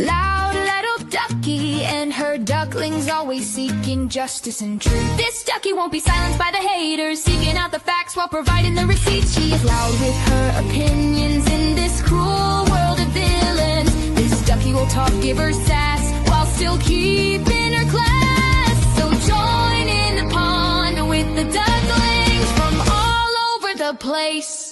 Loud little ducky and her ducklings always seeking justice and truth. This ducky won't be silenced by the haters, seeking out the facts while providing the receipts. She is loud with her opinions in this cruel world of villains. This ducky will talk, give her sass, while still keeping her class. So join in the pond with the ducklings from all over the place.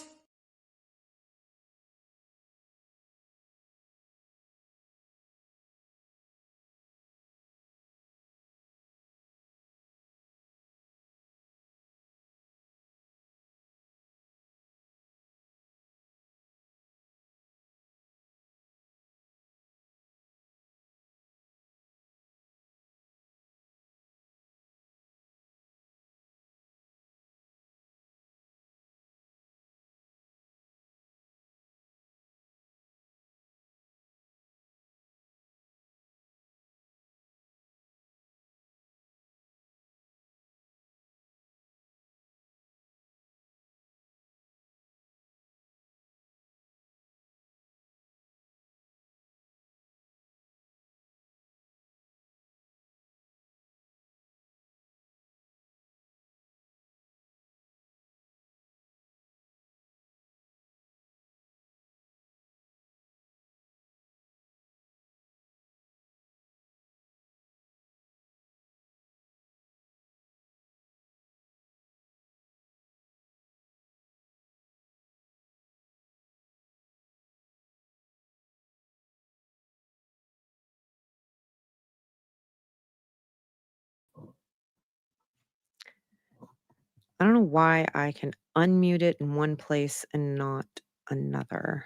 I don't know why I can unmute it in one place and not another.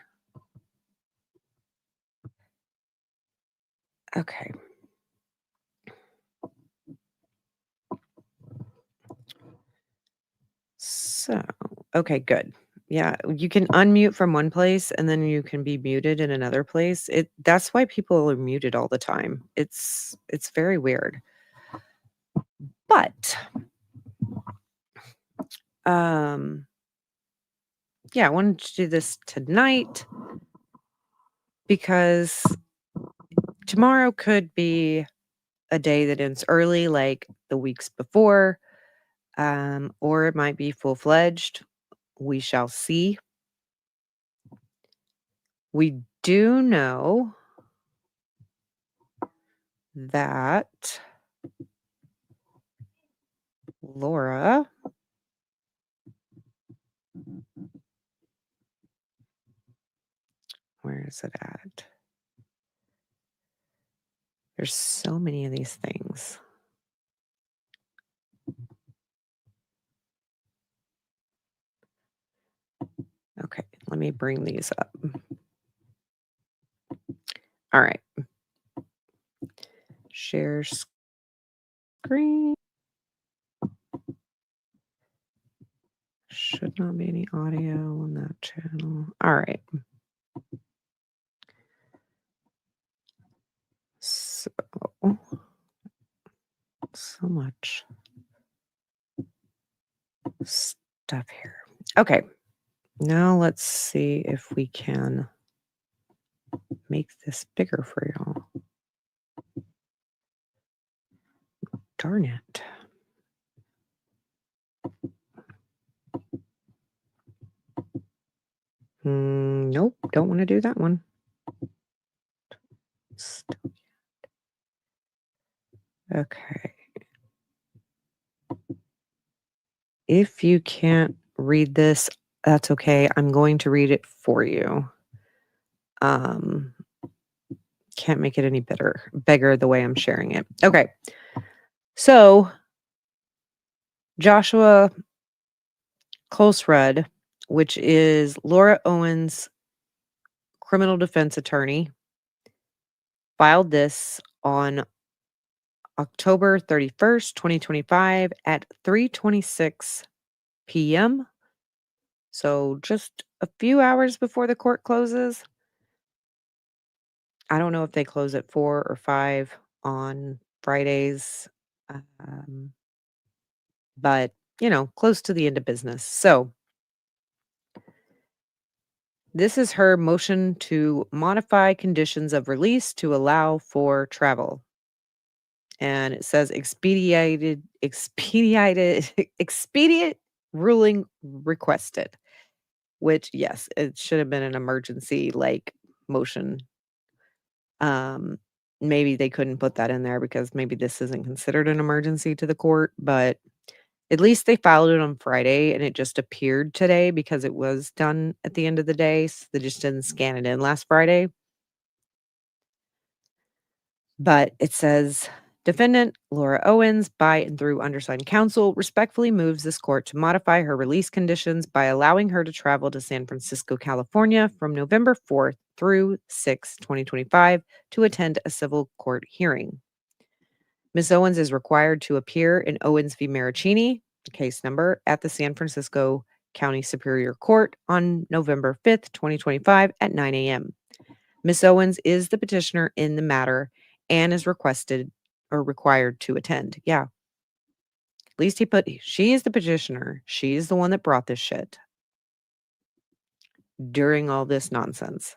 Okay. So, okay, good. Yeah, you can unmute from one place and then you can be muted in another place. That's why people are muted all the time. It's very weird. But yeah, I wanted to do this tonight because tomorrow could be a day that ends early like the weeks before, or it might be full-fledged. We shall see. We do know that Laura where is it at? There's so many of these things. Okay, let me bring these up. All right. Share screen. Should not be any audio on that channel. All right. So much stuff here. Okay. Now let's see if we can make this bigger for y'all. Darn it. Nope, don't want to do that one. Okay. If you can't read this, that's okay. I'm going to read it for you. Can't make it any bigger the way I'm sharing it. Okay. So Joshua Colesrud, which is Laura Owens' criminal defense attorney, filed this on October 31st, 2025 at 3:26 p.m. So just a few hours before the court closes. I don't know if they close at 4 or 5 on Fridays, but, close to the end of business. So This is her motion to modify conditions of release to allow for travel. And it says expedient ruling requested, which, yes, it should have been an emergency, like, motion. Um, Maybe they couldn't put that in there because maybe this isn't considered an emergency to the court, but at least they filed it on Friday and it just appeared today because it was done at the end of the day, so they just didn't scan it in last Friday. But it says, "Defendant Laura Owens, by and through undersigned counsel, respectfully moves this court to modify her release conditions by allowing her to travel to San Francisco, California from November 4th through 6, 2025 to attend a civil court hearing. Ms. Owens is required to appear in Owens v. Maricini, case number, at the San Francisco County Superior Court on November 5th, 2025 at 9 a.m. Ms. Owens is the petitioner in the matter and is requested or required to attend." Yeah. At least he put, she is the petitioner. She is the one that brought this shit during all this nonsense.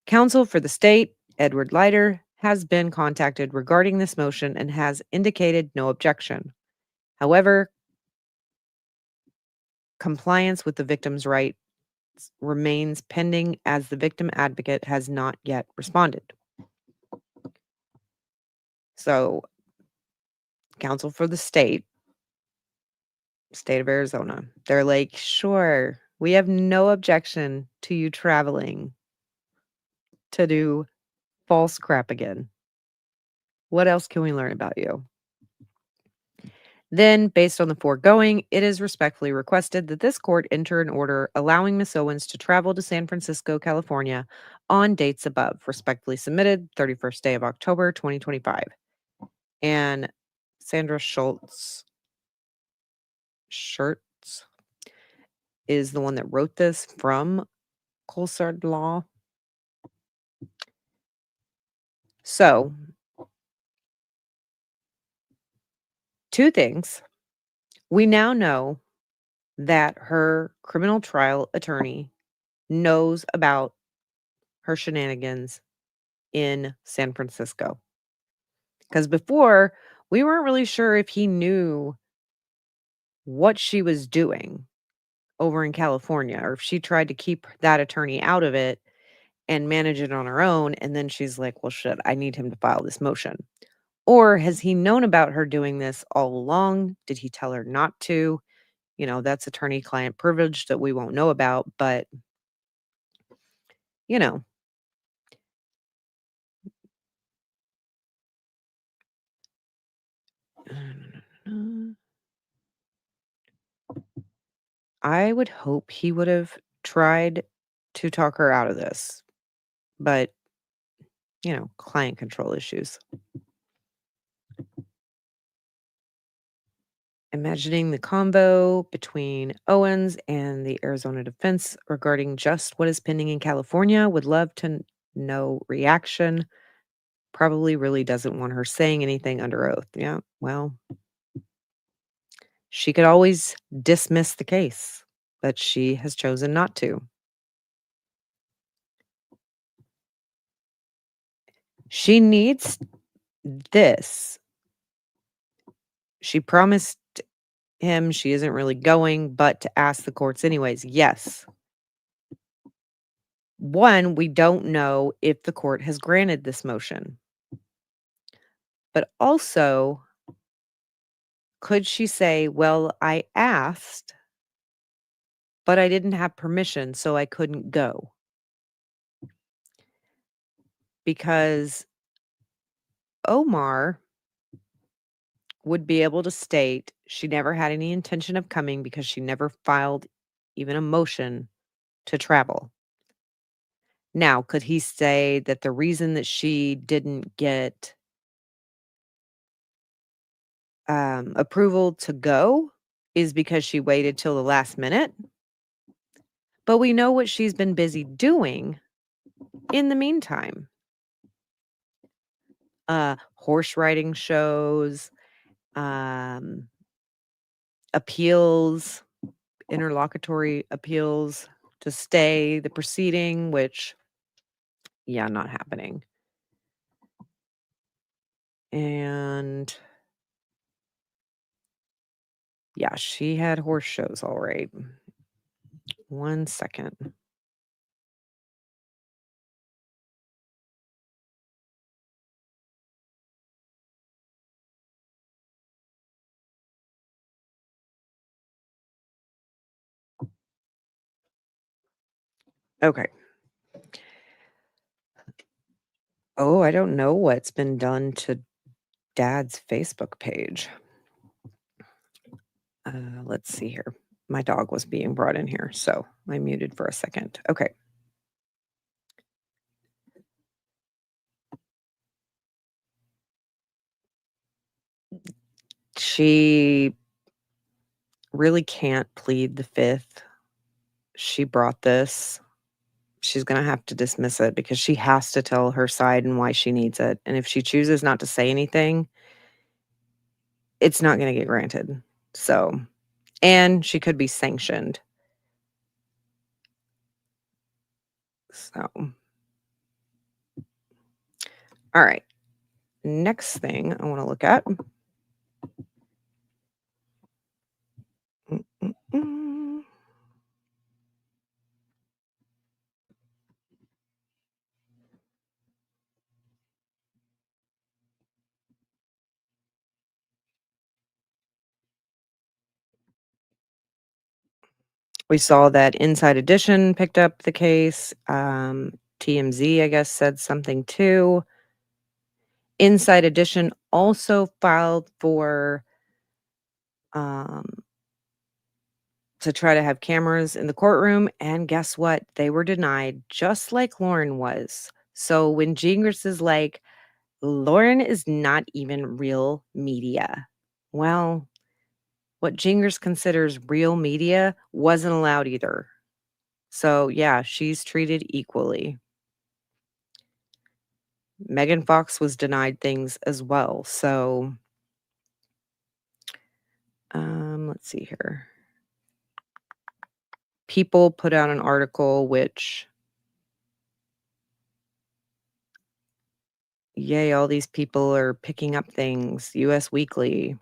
Counsel for the state, Edward Leiter, has been contacted regarding this motion and has indicated no objection. However, compliance with the victim's rights remains pending as the victim advocate has not yet responded. So, counsel for the state of Arizona, they're like, "Sure, we have no objection to you traveling to do false crap again. What else can we learn about you?" Then, based on the foregoing, it is respectfully requested that this court enter an order allowing Miss Owens to travel to San Francisco, California on dates above. Respectfully submitted, 31st day of October, 2025. And Sandra Schurtz is the one that wrote this from Colsard Law. So, two things. We now know that her criminal trial attorney knows about her shenanigans in San Francisco. Because before, we weren't really sure if he knew what she was doing over in California or if she tried to keep that attorney out of it and manage it on her own. And then she's like, "Well, shit, I need him to file this motion." Or has he known about her doing this all along? Did he tell her not to? That's attorney-client privilege that we won't know about, but, you know, I would hope he would have tried to talk her out of this, but, client control issues. Imagining the convo between Owens and the Arizona defense regarding just what is pending in California. Would love to know reaction. Probably really doesn't want her saying anything under oath. Yeah, well, she could always dismiss the case, but she has chosen not to. She needs this. She promised him she isn't really going, but to ask the courts anyways. Yes. One, we don't know if the court has granted this motion. But also, could she say, "Well, I asked, but I didn't have permission, so I couldn't go"? Because Omar would be able to state she never had any intention of coming because she never filed even a motion to travel. Now, could he say that the reason that she didn't get approval to go is because she waited till the last minute? But we know what she's been busy doing in the meantime. Horse riding shows, um, appeals, interlocutory appeals, to stay the proceeding, which, yeah, not happening. And yeah, she had horse shows, all right. 1 second. Okay. Oh, I don't know what's been done to Dad's Facebook page. Let's see here. My dog was being brought in here, so I muted for a second. Okay. She really can't plead the fifth. She brought this. She's gonna have to dismiss it because she has to tell her side and why she needs it. And if she chooses not to say anything, it's not gonna get granted. So, and she could be sanctioned. So, all right. Next thing I want to look at. Mm, mm, mm. We saw that Inside Edition picked up the case. TMZ, I guess, said something too. Inside Edition also filed for um, to try to have cameras in the courtroom, and guess what? They were denied, just like Lauren was. So when Gingras is like, Lauren is not even real media. Well, what Gingras considers real media wasn't allowed either. So yeah, she's treated equally. Megan Fox was denied things as well. So let's see here. People put out an article which, yay, all these people are picking up things. US Weekly.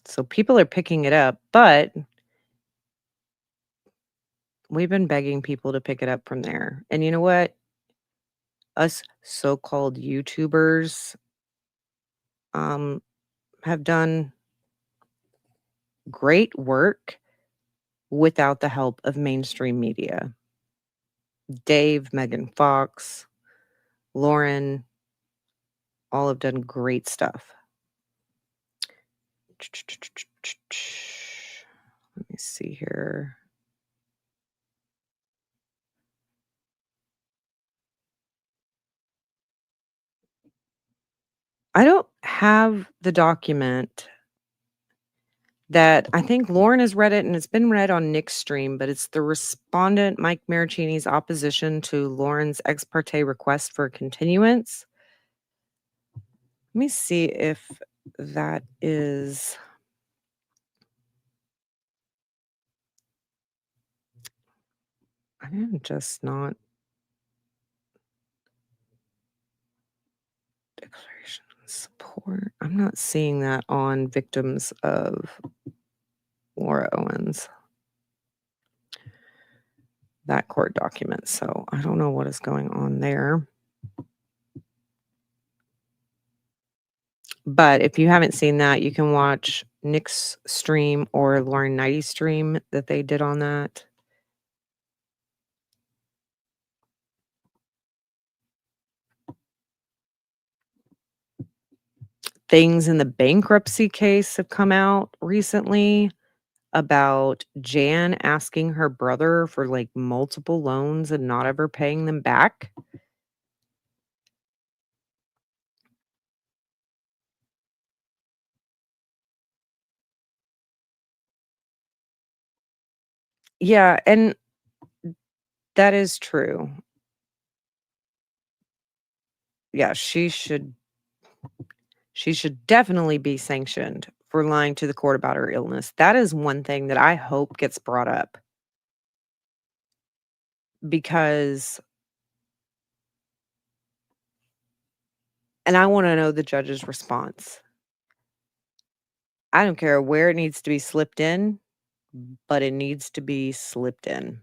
So people are picking it up, but we've been begging people to pick it up from there. And you know what? Us so-called YouTubers have done great work without the help of mainstream media. Dave, Megan Fox, Lauren, all have done great stuff. Let me see here. I don't have the document that I think Lauren has read it, and it's been read on Nick's stream, but it's the respondent, Mike Maricini's opposition to Lauren's ex parte request for continuance. Let me see if that is. I am just not. Declaration of support. I'm not seeing that on victims of Laura Owens. That court document. So I don't know what is going on there. But if you haven't seen that, you can watch Nick's stream or Lauren Knighty's stream that they did on that. Things in the bankruptcy case have come out recently about Jan asking her brother for like multiple loans and not ever paying them back. Yeah, and that is true. Yeah, she should definitely be sanctioned for lying to the court about her illness. That is one thing that I hope gets brought up because and I wanna know the judge's response. I don't care where it needs to be slipped in, but it needs to be slipped in.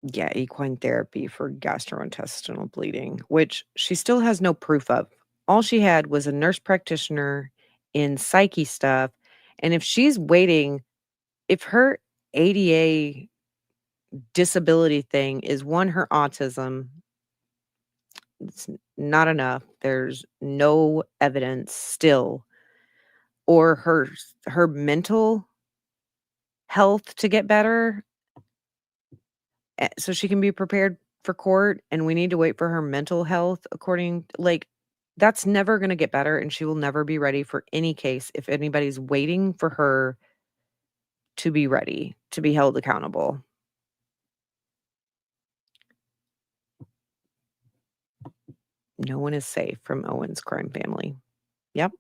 Yeah, equine therapy for gastrointestinal bleeding, which she still has no proof of. All she had was a nurse practitioner in psyche stuff, and if her ADA disability thing is one, her autism, it's not enough. There's no evidence still, or her mental health to get better, so she can be prepared for court, and we need to wait for her mental health that's never gonna get better, and she will never be ready for any case if anybody's waiting for her to be ready, to be held accountable. No one is safe from Owens' crime family. Yep.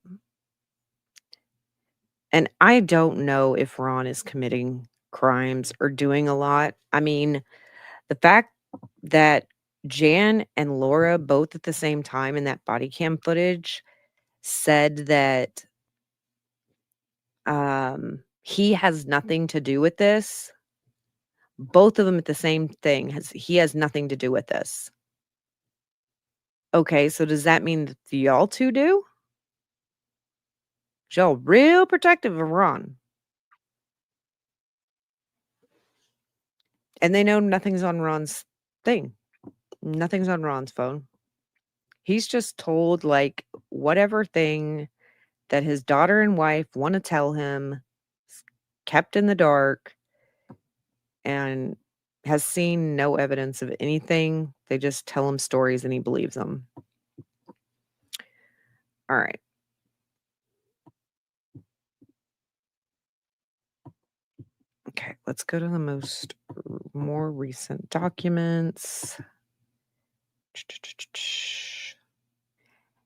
And I don't know if Ron is committing crimes or doing a lot. I mean, the fact that Jan and Laura both at the same time in that body cam footage said that he has nothing to do with this. Both of them at the same thing he has nothing to do with this. Okay, so does that mean that y'all two do? Y'all real protective of Ron. And they know nothing's on Ron's thing. Nothing's on Ron's phone. He's just told whatever thing that his daughter and wife want to tell him, kept in the dark, and has seen no evidence of anything. They just tell him stories and he believes them. All right. Okay, let's go to the more recent documents.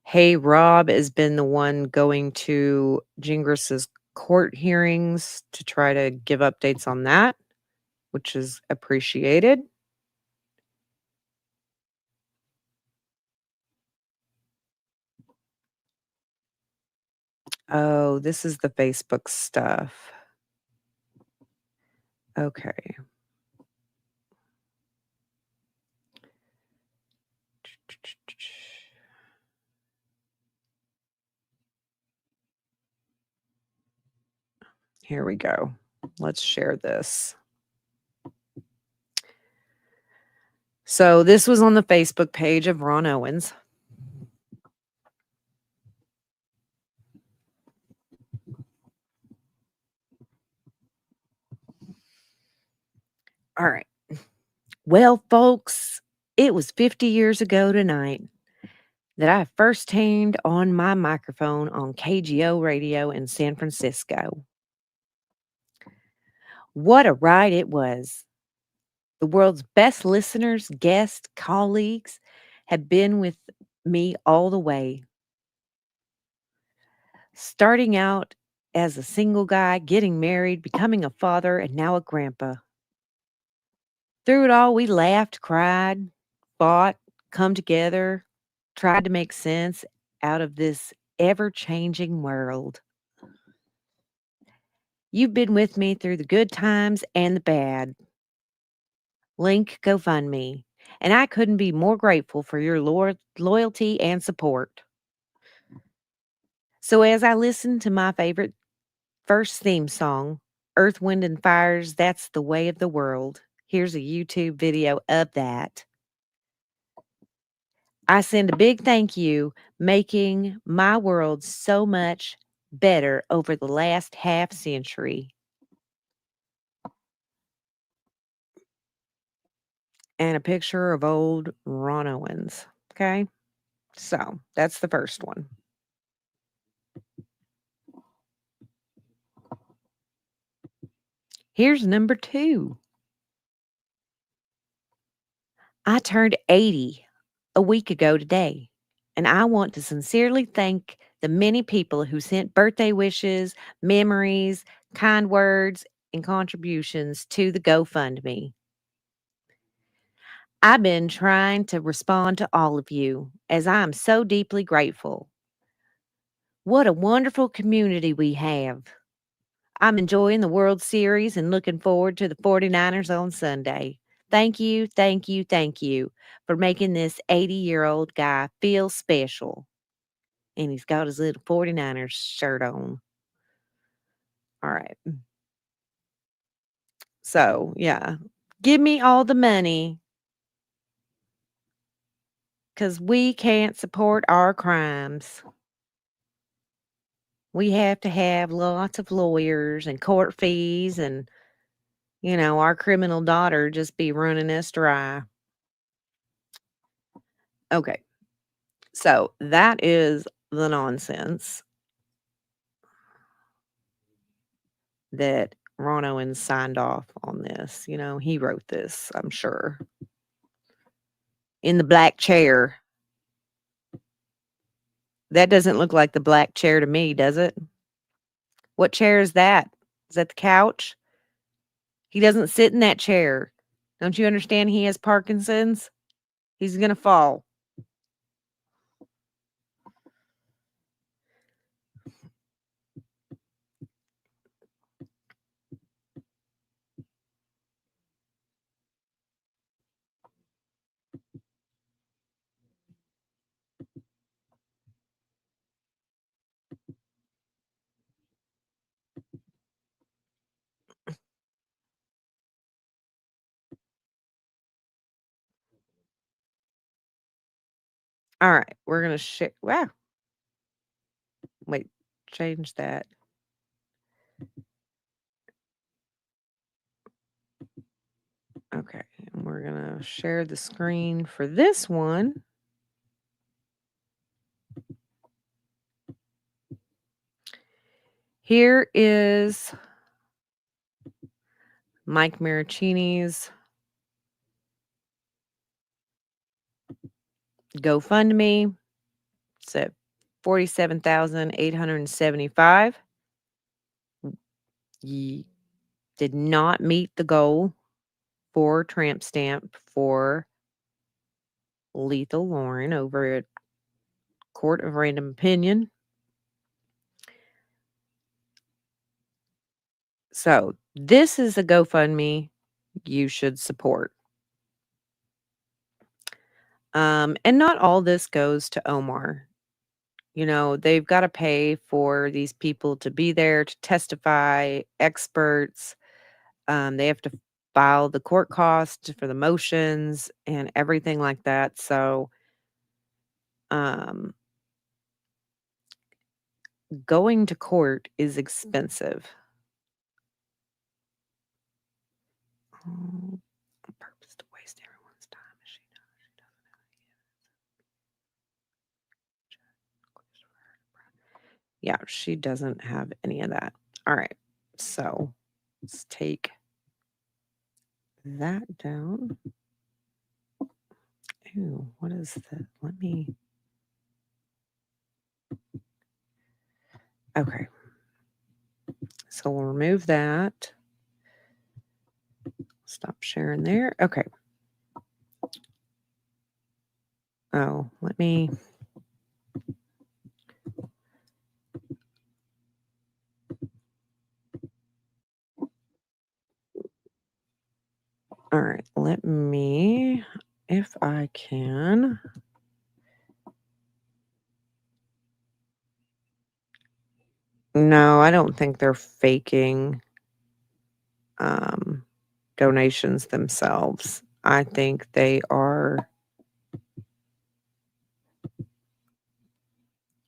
Hey, Rob has been the one going to Gingras's court hearings to try to give updates on that, which is appreciated. Oh, this is the Facebook stuff. Okay. Here we go. Let's share this. So this was on the Facebook page of Ron Owens. All right. Well, folks, it was 50 years ago tonight that I first turned on my microphone on KGO radio in San Francisco. What a ride it was. The world's best listeners, guests, colleagues have been with me all the way. Starting out as a single guy, getting married, becoming a father, and now a grandpa. Through it all, we laughed, cried, fought, come together, tried to make sense out of this ever changing world. You've been with me through the good times and the bad. Link GoFundMe. And I couldn't be more grateful for your loyalty and support. So, as I listen to my favorite first theme song, Earth, Wind, and Fire's That's the Way of the World, here's a YouTube video of that. I send a big thank you, making my world so much better over the last half century. And a picture of old Ron Owens. Okay. So that's the first one. Here's number 2. I turned 80 a week ago today. And I want to sincerely thank the many people who sent birthday wishes, memories, kind words, and contributions to the GoFundMe. I've been trying to respond to all of you as I am so deeply grateful. What a wonderful community we have. I'm enjoying the World Series and looking forward to the 49ers on Sunday. Thank you, thank you, thank you for making this 80-year-old guy feel special. And he's got his little 49ers shirt on. All right. So, yeah. Give me all the money because we can't support our crimes. We have to have lots of lawyers and court fees and, our criminal daughter just be running us dry. Okay. So that is the nonsense that Ron Owens signed off on this. He wrote this, I'm sure. In the black chair. That doesn't look like the black chair to me, does it? What chair is that? Is that the couch? He doesn't sit in that chair. Don't you understand he has Parkinson's? He's going to fall. All right, we're going to share. Wow. Wait, change that. Okay, and we're going to share the screen for this one. Here is Mike Maricini's GoFundMe. It's at $47,875. He did not meet the goal for tramp stamp for Lethal Lauren over at Court of Random Opinion. So this is a GoFundMe you should support. And not all this goes to Omar. They've got to pay for these people to be there to testify, experts. They have to file the court costs for the motions and everything like that. So, going to court is expensive. On purpose to waste everyone's time. She knows she doesn't have Yeah, she doesn't have any of that. All right. So let's take that down. Ooh, what is that? Let me. Okay. So we'll remove that. Stop sharing there. Okay. Oh, let me. All right. Let me, if I can. No, I don't think they're faking donations themselves. I think they are.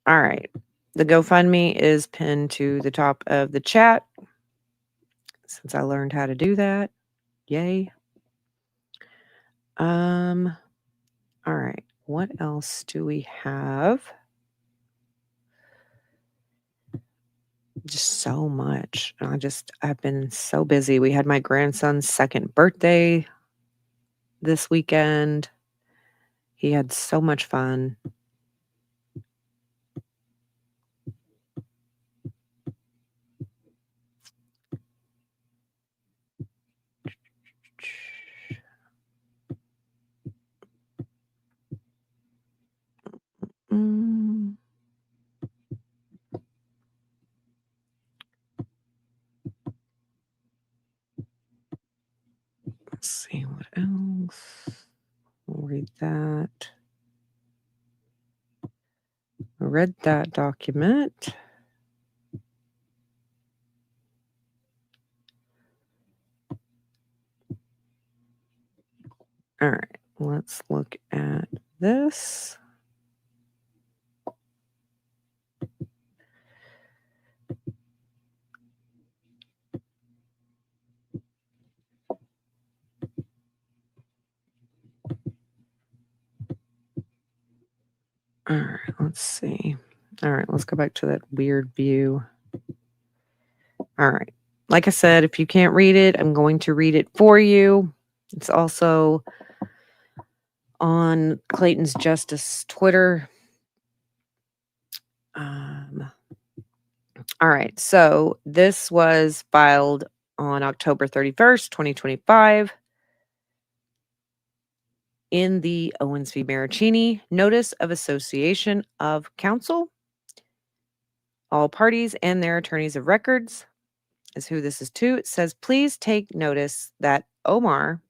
All right. The GoFundMe is pinned to the top of the chat since I learned how to do that. Yay. All right. What else do we have? Just so much. I've been so busy. We had my grandson's second birthday this weekend. He had so much fun. Mm. Let's see what else. We'll read that. I read that document. All right, let's look at this. All right, let's see. All right, let's go back to that weird view. All right. Like I said, if you can't read it, I'm going to read it for you. It's also on Clayton's Justice Twitter. All right. So this was filed on October 31st, 2025. In the Owens v. Maricini Notice of Association of Counsel. All parties and their attorneys of records is who this is to. It says, please take notice that Omar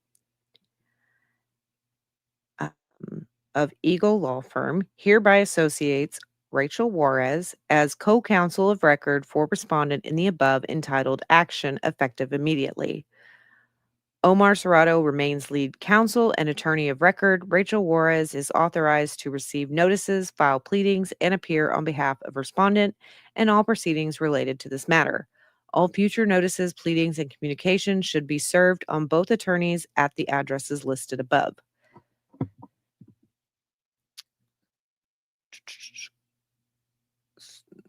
of Eagle Law Firm hereby associates Rachel Juarez as co-counsel of record for respondent in the above entitled action effective immediately. Omar Serrato remains lead counsel and attorney of record. Rachel Juarez is authorized to receive notices, file pleadings, and appear on behalf of respondent and all proceedings related to this matter. All future notices, pleadings, and communications should be served on both attorneys at the addresses listed above.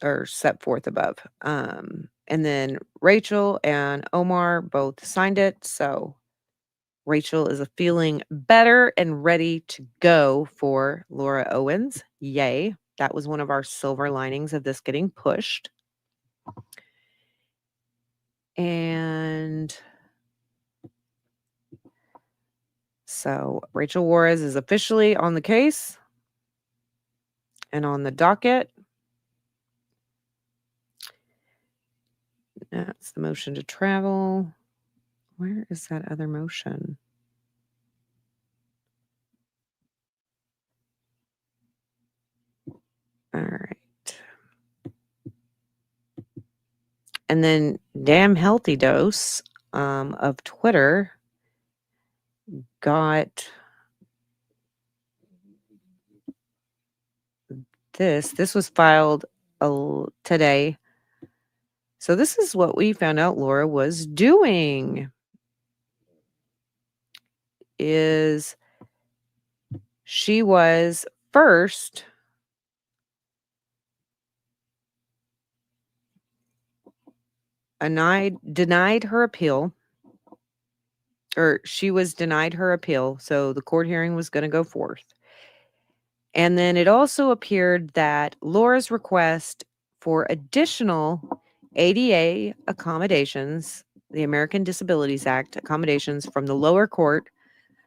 Or set forth above. And then Rachel and Omar both signed it. So Rachel is feeling better and ready to go for Laura Owens. Yay. That was one of our silver linings of this getting pushed. And so Rachel Juarez is officially on the case and on the docket. That's the motion to travel. Where is that other motion? All right. And then Damn Healthy Dose of Twitter got this. This was filed today. So this is what we found out Laura was doing. Is she was first denied her appeal, or she was denied her appeal. So the court hearing was going to go forth. And then it also appeared that Laura's request for additional ADA accommodations, the American Disabilities Act accommodations from the lower court,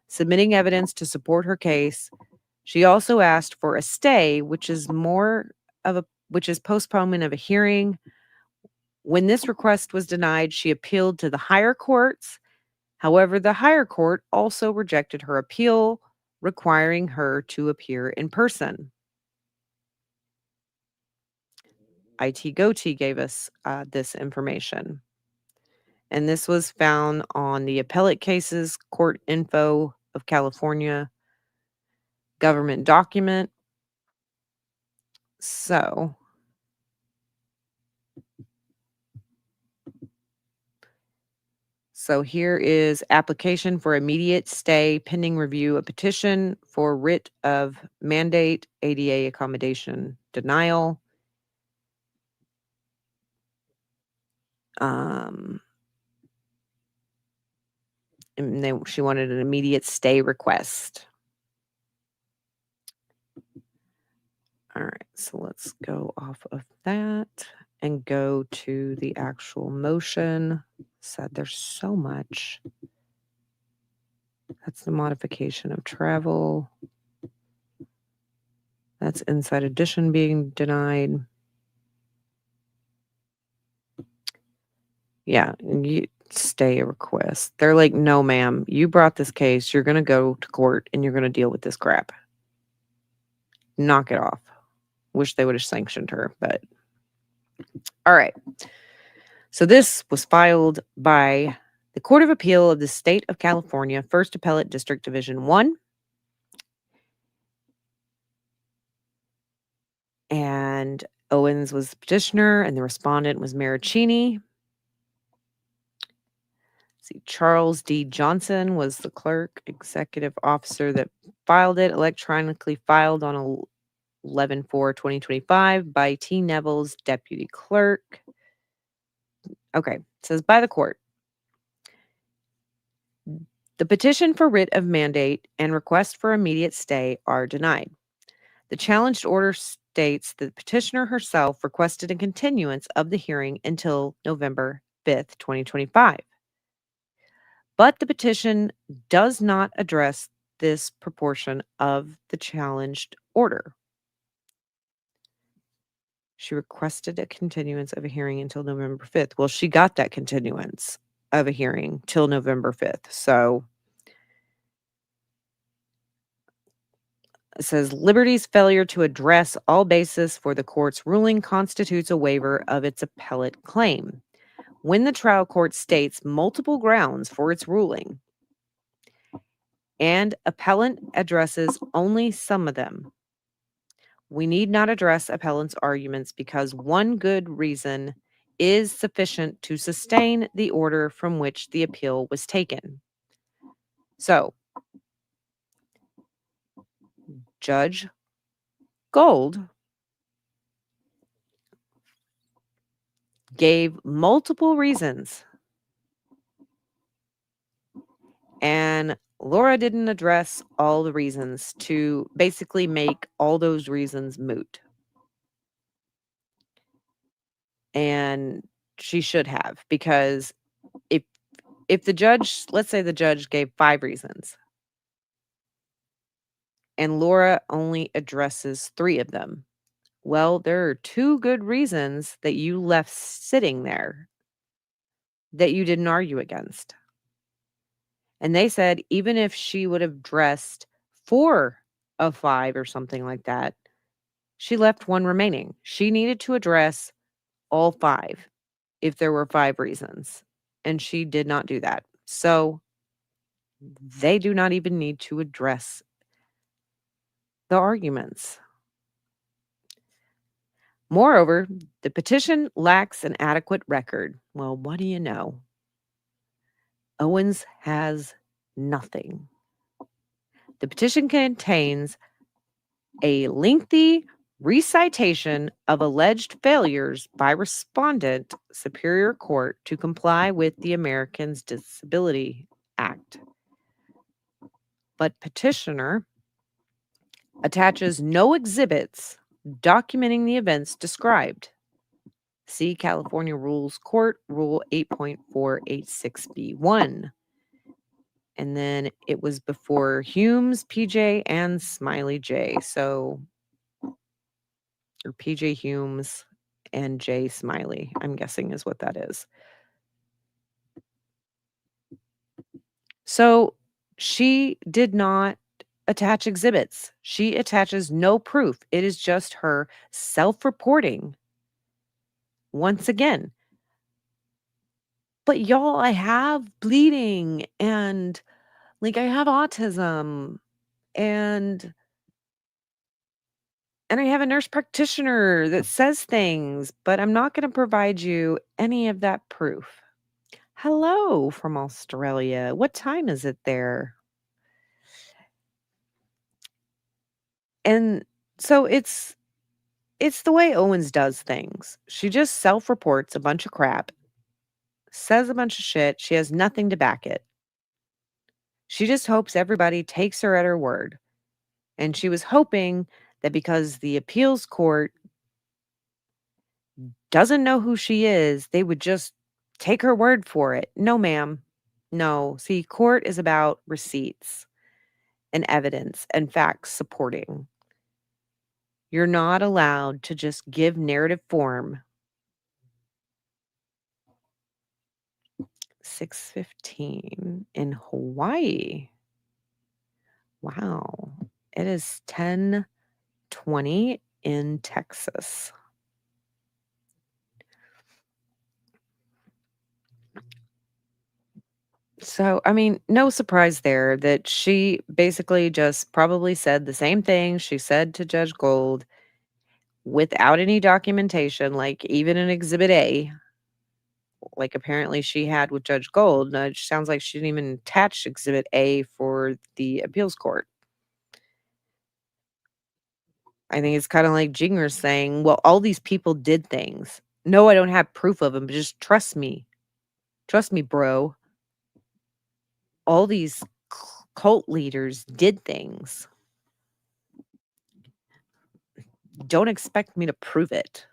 submitting evidence to support her case. She also asked for a stay, which is postponement of a hearing. When this request was denied, she appealed to the higher courts. However, the higher court also rejected her appeal, requiring her to appear in person. IT Goatee gave us this information. And this was found on the Appellate Cases Court Info of California government document. So here is application for immediate stay pending review, a petition for writ of mandate, ADA accommodation denial. And she wanted an immediate stay request. All right, so let's go off of that and go to the actual motion. Said there's so much. That's the modification of travel. That's inside edition being denied. Yeah, you stay a request. They're like, no, ma'am, you brought this case. You're going to go to court and you're going to deal with this crap. Knock it off. Wish they would have sanctioned her, but all right. So this was filed by the Court of Appeal of the State of California, First Appellate District Division 1. And Owens was the petitioner and the respondent was Maricini. See, Charles D. Johnson was the clerk, executive officer that filed it, electronically filed on 11/4/2025 by T. Neville's deputy clerk. Okay, it says by the court. The petition for writ of mandate and request for immediate stay are denied. The challenged order states that the petitioner herself requested a continuance of the hearing until November 5th, 2025. But the petition does not address this proportion of the challenged order. She requested a continuance of a hearing until November 5th. Well, she got that continuance of a hearing till November 5th. So it says Liberty's failure to address all basis for the court's ruling constitutes a waiver of its appellate claim. When the trial court states multiple grounds for its ruling and appellant addresses only some of them, we need not address appellant's arguments because one good reason is sufficient to sustain the order from which the appeal was taken. So, Judge Gold gave multiple reasons, and Laura didn't address all the reasons to basically make all those reasons moot. And she should have, because if the judge, let's say the judge gave 5 reasons and Laura only addresses 3 of them, well, there are 2 good reasons that you left sitting there that you didn't argue against. And they said even if she would have addressed 4 of 5 or something like that, she left 1 remaining. She needed to address all 5 if there were 5 reasons, and she did not do that. So they do not even need to address the arguments. Moreover, the petition lacks an adequate record. Well, what do you know? Owens has nothing. The petition contains a lengthy recitation of alleged failures by respondent Superior Court to comply with the Americans Disability Act. But petitioner attaches no exhibits documenting the events described. See California Rules Court Rule 8.486B1. And then it was before Humes, PJ, and Smiley J. So, or PJ Humes and J Smiley, I'm guessing is what that is. So she did not attach exhibits. She attaches no proof. It is just her self-reporting. Once again, but y'all, I have bleeding and like I have autism and I have a nurse practitioner that says things, but I'm not going to provide you any of that proof. Hello from Australia. What time is it there? And so it's the way Owens does things. She just self-reports a bunch of crap, says a bunch of shit. She has nothing to back it. She just hopes everybody takes her at her word. And she was hoping that because the appeals court doesn't know who she is, they would just take her word for it. No, ma'am. No. See, court is about receipts and evidence and facts supporting. You're not allowed to just give narrative form. 6:15 in Hawaii. Wow. It is 10:20 in Texas. So, I mean, no surprise there that she basically just probably said the same thing she said to Judge Gold without any documentation, like even in Exhibit A, like apparently she had with Judge Gold. It sounds like she didn't even attach Exhibit A for the appeals court. I think it's kind of like Gingras saying, well, all these people did things. No, I don't have proof of them, but just trust me. Trust me, bro. All these cult leaders did things. Don't expect me to prove it.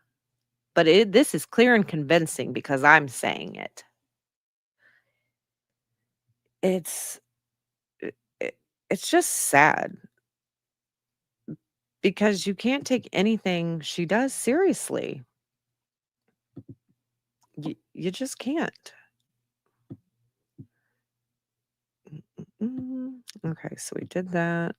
But this is clear and convincing because I'm saying it. It's it, it's just sad because you can't take anything she does seriously. You just can't. Okay, so we did that.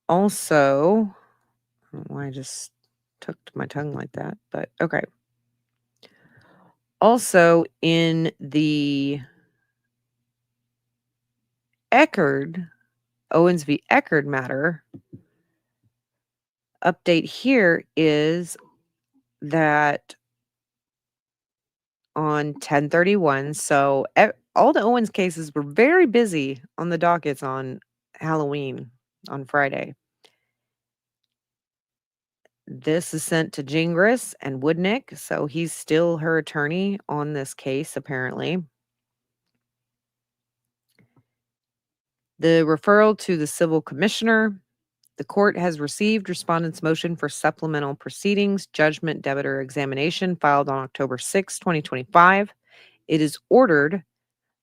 Also, I don't know why I just took to my tongue like that, but okay. Also, in the Eckerd, Owens v. Eckerd matter, update here is that on 10/31, so all the Owens cases were very busy on the dockets on Halloween on Friday. This is sent to Gingras and Woodnick, so he's still her attorney on this case, apparently. The referral to the civil commissioner. The court has received respondent's motion for supplemental proceedings, judgment, debtor examination filed on October 6, 2025. It is ordered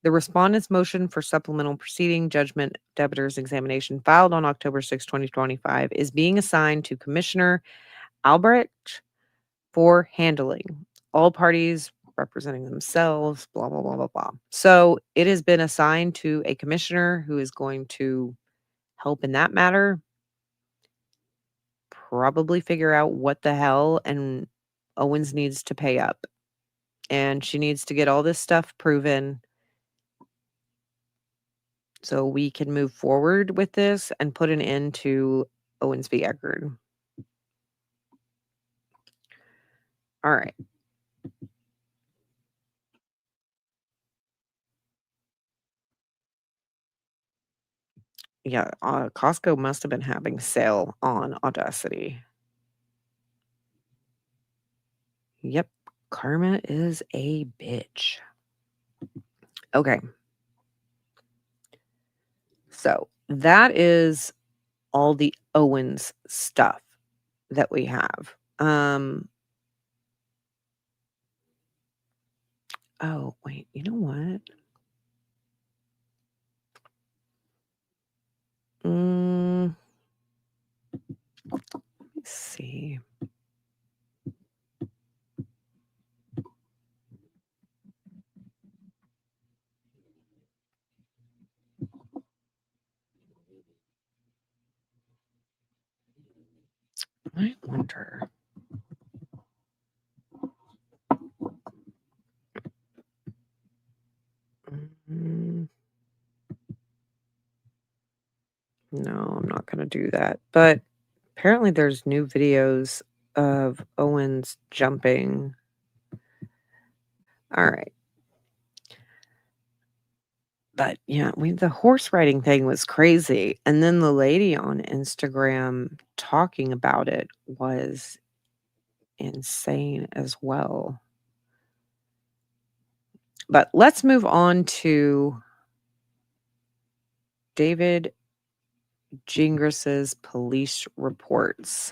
the respondent's motion for supplemental proceeding, judgment, debtor's examination filed on October 6, 2025 is being assigned to Commissioner Albrecht for handling. All parties representing themselves, blah, blah, blah, blah, blah. So it has been assigned to a commissioner who is going to help in that matter, probably figure out what the hell and Owens needs to pay up. And she needs to get all this stuff proven so we can move forward with this and put an end to Owens v. Eckerd. All right. Yeah, Costco must have been having sale on Audacity. Yep, karma is a bitch. Okay. So that is all the Owens stuff that we have. Oh, wait, you know what? Let's see. I wonder. Mm, no, I'm not going to do that. But apparently there's new videos of Owens jumping. All right. But yeah, the horse riding thing was crazy. And then the lady on Instagram talking about it was insane as well. But let's move on to David Gingras's police reports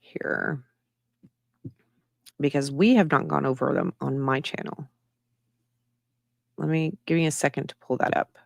here, because we have not gone over them on my channel. Give me a second to pull that up.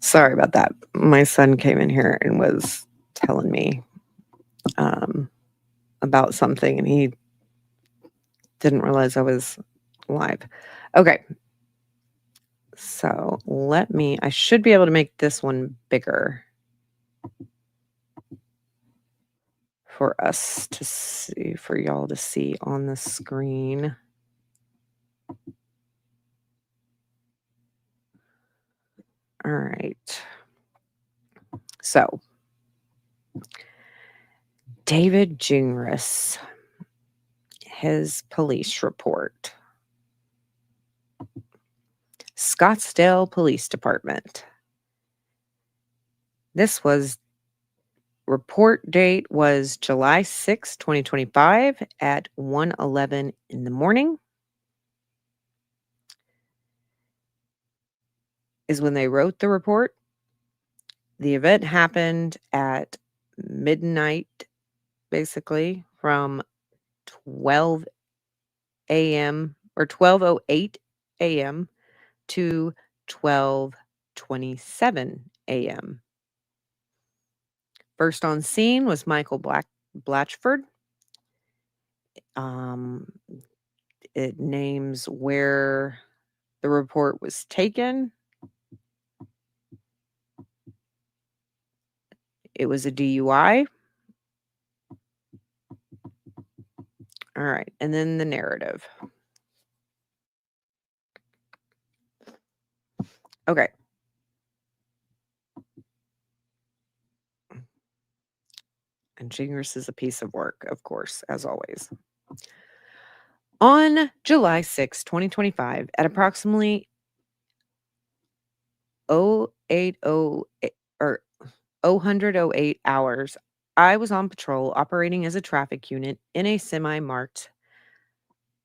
Sorry about that. My son came in here and was telling me about something, and he didn't realize I was live. Okay. So I should be able to make this one bigger for us to see, for y'all to see on the screen. All right. So, David Gingras, his police report. Scottsdale Police Department. Report date was July 6, 2025 at 1:11 in the morning is when they wrote the report. The event happened at midnight, basically from 12 a.m. or 12:08 a.m. to 12:27 a.m. First on scene was Michael Blatchford. It names where the report was taken. It was a DUI. All right, and then the narrative. Okay. And Gingras is a piece of work, of course, as always. On July 6, 2025, at approximately 0808 or 08 hours, I was on patrol operating as a traffic unit in a semi-marked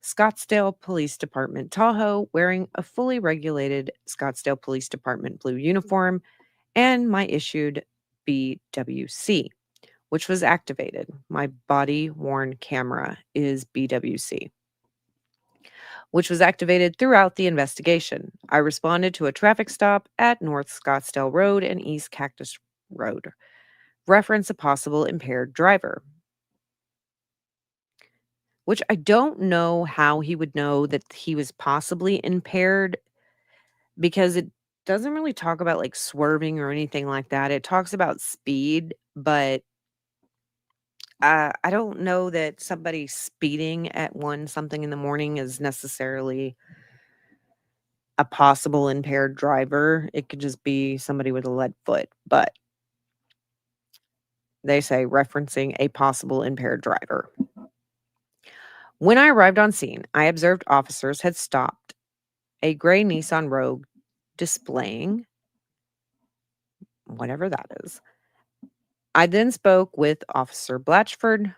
Scottsdale Police Department Tahoe, wearing a fully regulated Scottsdale Police Department blue uniform and my issued BWC, which was activated. My body-worn camera is BWC, which was activated throughout the investigation. I responded to a traffic stop at North Scottsdale Road and East Cactus Road. Reference a possible impaired driver. Which I don't know how he would know that he was possibly impaired, because it doesn't really talk about like swerving or anything like that. It talks about speed, but I don't know that somebody speeding at something in the morning is necessarily a possible impaired driver. It could just be somebody with a lead foot, but they say, referencing a possible impaired driver. When I arrived on scene, I observed officers had stopped a gray Nissan Rogue displaying whatever that is. I then spoke with Officer Blatchford,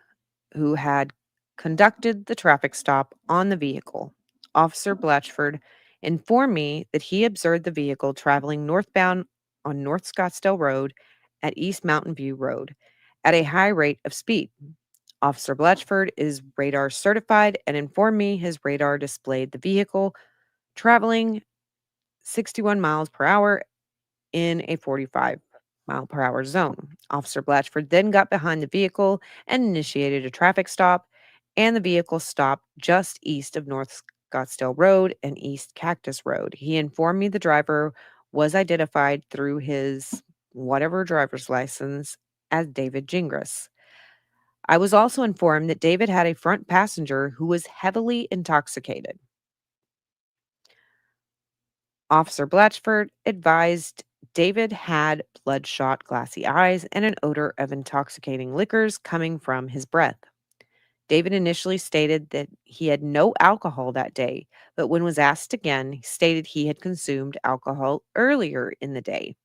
who had conducted the traffic stop on the vehicle. Officer Blatchford informed me that he observed the vehicle traveling northbound on North Scottsdale Road at East Mountain View Road at a high rate of speed. Officer Blatchford is radar certified and informed me his radar displayed the vehicle traveling 61 miles per hour in a 45-mile-per-hour zone. Officer Blatchford then got behind the vehicle and initiated a traffic stop, and the vehicle stopped just east of North Scottsdale Road and East Cactus Road. He informed me the driver was identified through his whatever driver's license as David Gingras. I was also informed that David had a front passenger who was heavily intoxicated. Officer Blatchford advised David had bloodshot, glassy eyes and an odor of intoxicating liquors coming from his breath. David initially stated that he had no alcohol that day, but when was asked again, he stated he had consumed alcohol earlier in the day.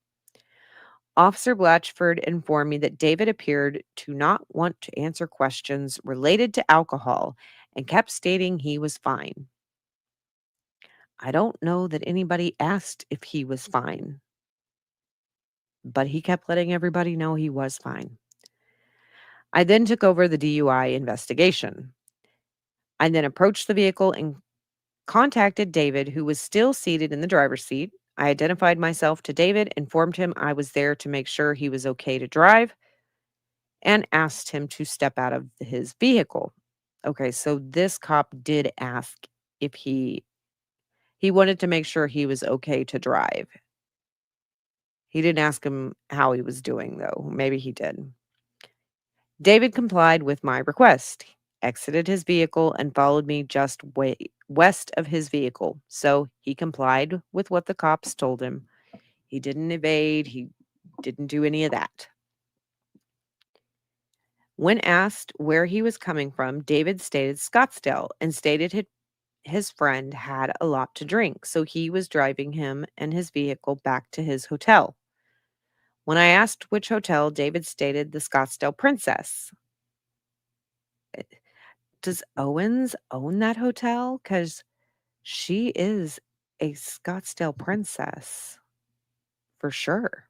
Officer Blatchford informed me that David appeared to not want to answer questions related to alcohol and kept stating he was fine. I don't know that anybody asked if he was fine, but he kept letting everybody know he was fine. I then took over the DUI investigation. I then approached the vehicle and contacted David, who was still seated in the driver's seat. I identified myself to David, informed him I was there to make sure he was okay to drive, and asked him to step out of his vehicle. Okay, so this cop did ask if he wanted to make sure he was okay to drive. He didn't ask him how he was doing, though. Maybe he did. David complied with my request, exited his vehicle, and followed me just west of his vehicle. So he complied with what the cops told him. He didn't evade, he didn't do any of that. When asked where he was coming from, David stated Scottsdale and stated his friend had a lot to drink, so he was driving him and his vehicle back to his hotel. When I asked which hotel, David stated the Scottsdale Princess. Does Owens own that hotel? Because she is a Scottsdale princess for sure.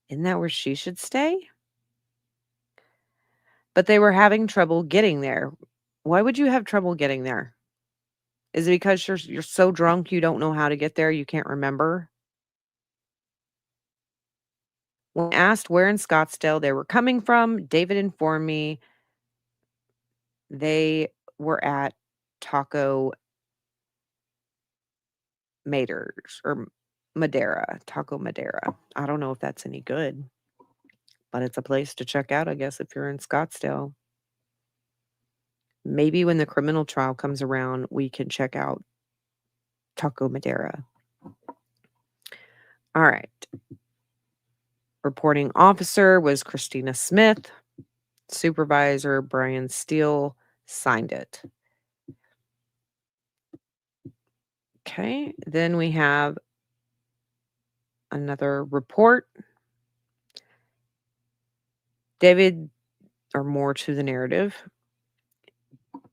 Isn't that where she should stay? But they were having trouble getting there. Why would you have trouble getting there? Is it because you're so drunk you don't know how to get there, you can't remember? When asked where in Scottsdale they were coming from, David informed me they were at Taco Mater's or Madera, Taco Madera. I don't know if that's any good, but it's a place to check out, I guess, if you're in Scottsdale. Maybe when the criminal trial comes around, we can check out Taco Madera. All right. Reporting officer was Christina Smith. Supervisor Brian Steele signed it. Okay. Then we have another report. David, or more to the narrative.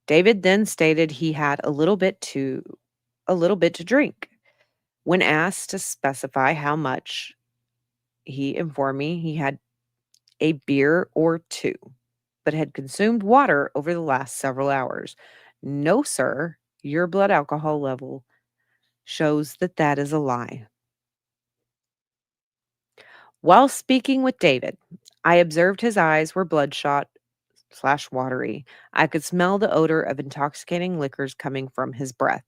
David then stated he had a little bit to drink. When asked to specify how much, he informed me he had a beer or two, but had consumed water over the last several hours. No, sir, your blood alcohol level shows that that is a lie. While speaking with David, I observed his eyes were bloodshot/watery. I could smell the odor of intoxicating liquors coming from his breath.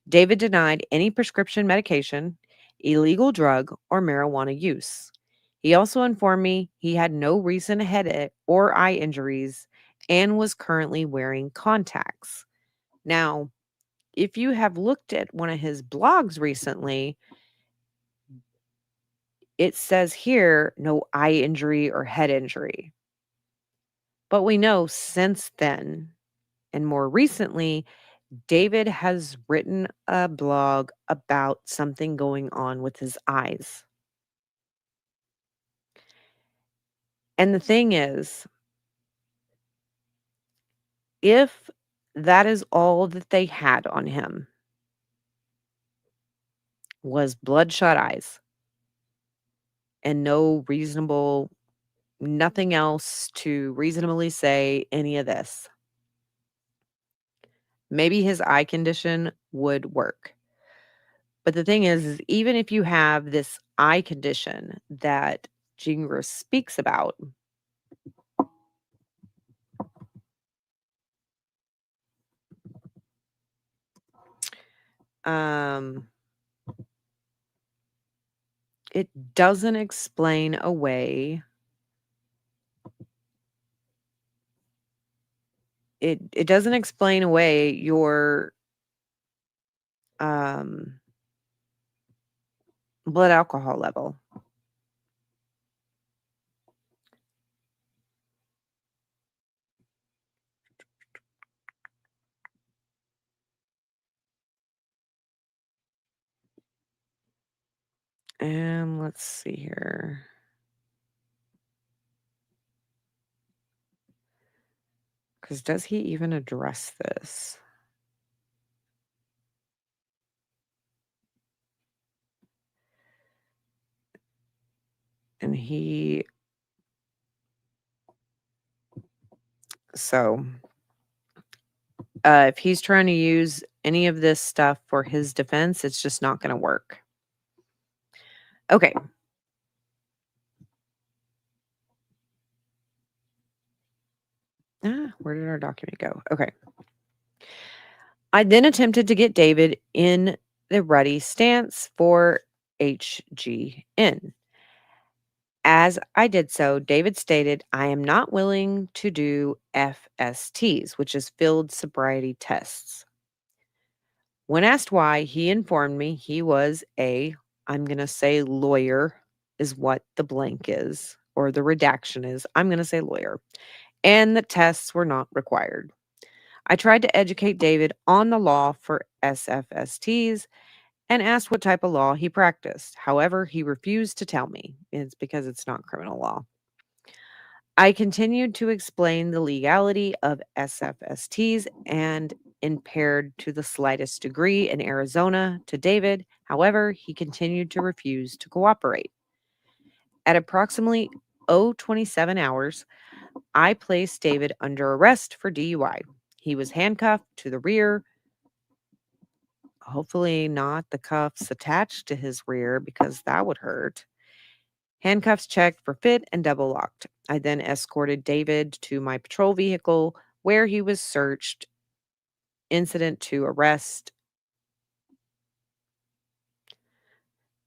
David denied any prescription medication, illegal drug, or marijuana use. He also informed me he had no recent head or eye injuries and was currently wearing contacts. Now, if you have looked at one of his blogs recently, It says here no eye injury or head injury. But we know since then, and more recently, David has written a blog about something going on with his eyes. And the thing is, if that is all that they had on him was bloodshot eyes and nothing else to reasonably say any of this, maybe his eye condition would work. But the thing is even if you have this eye condition that Gingras speaks about, um, it doesn't explain away it doesn't explain away your um blood alcohol level. And let's see here. Because does he even address this? And so if he's trying to use any of this stuff for his defense, it's just not going to work. Okay. Where did our document go? Okay. I then attempted to get David in the ready stance for HGN. As I did so, David stated, I am not willing to do FSTs, which is field sobriety tests. When asked why, he informed me he was I'm going to say lawyer is what the blank is, or the redaction is. I'm going to say lawyer, and the tests were not required. I tried to educate David on the law for SFSTs and asked what type of law he practiced. However, he refused to tell me. It's because it's not criminal law. I continued to explain the legality of SFSTs and impaired to the slightest degree in Arizona to David. However, he continued to refuse to cooperate. At approximately 027 hours, I placed David under arrest for DUI. He was handcuffed to the rear, hopefully not the cuffs attached to his rear because that would hurt. Handcuffs checked for fit and double locked. I then escorted David to my patrol vehicle where he was searched, incident to arrest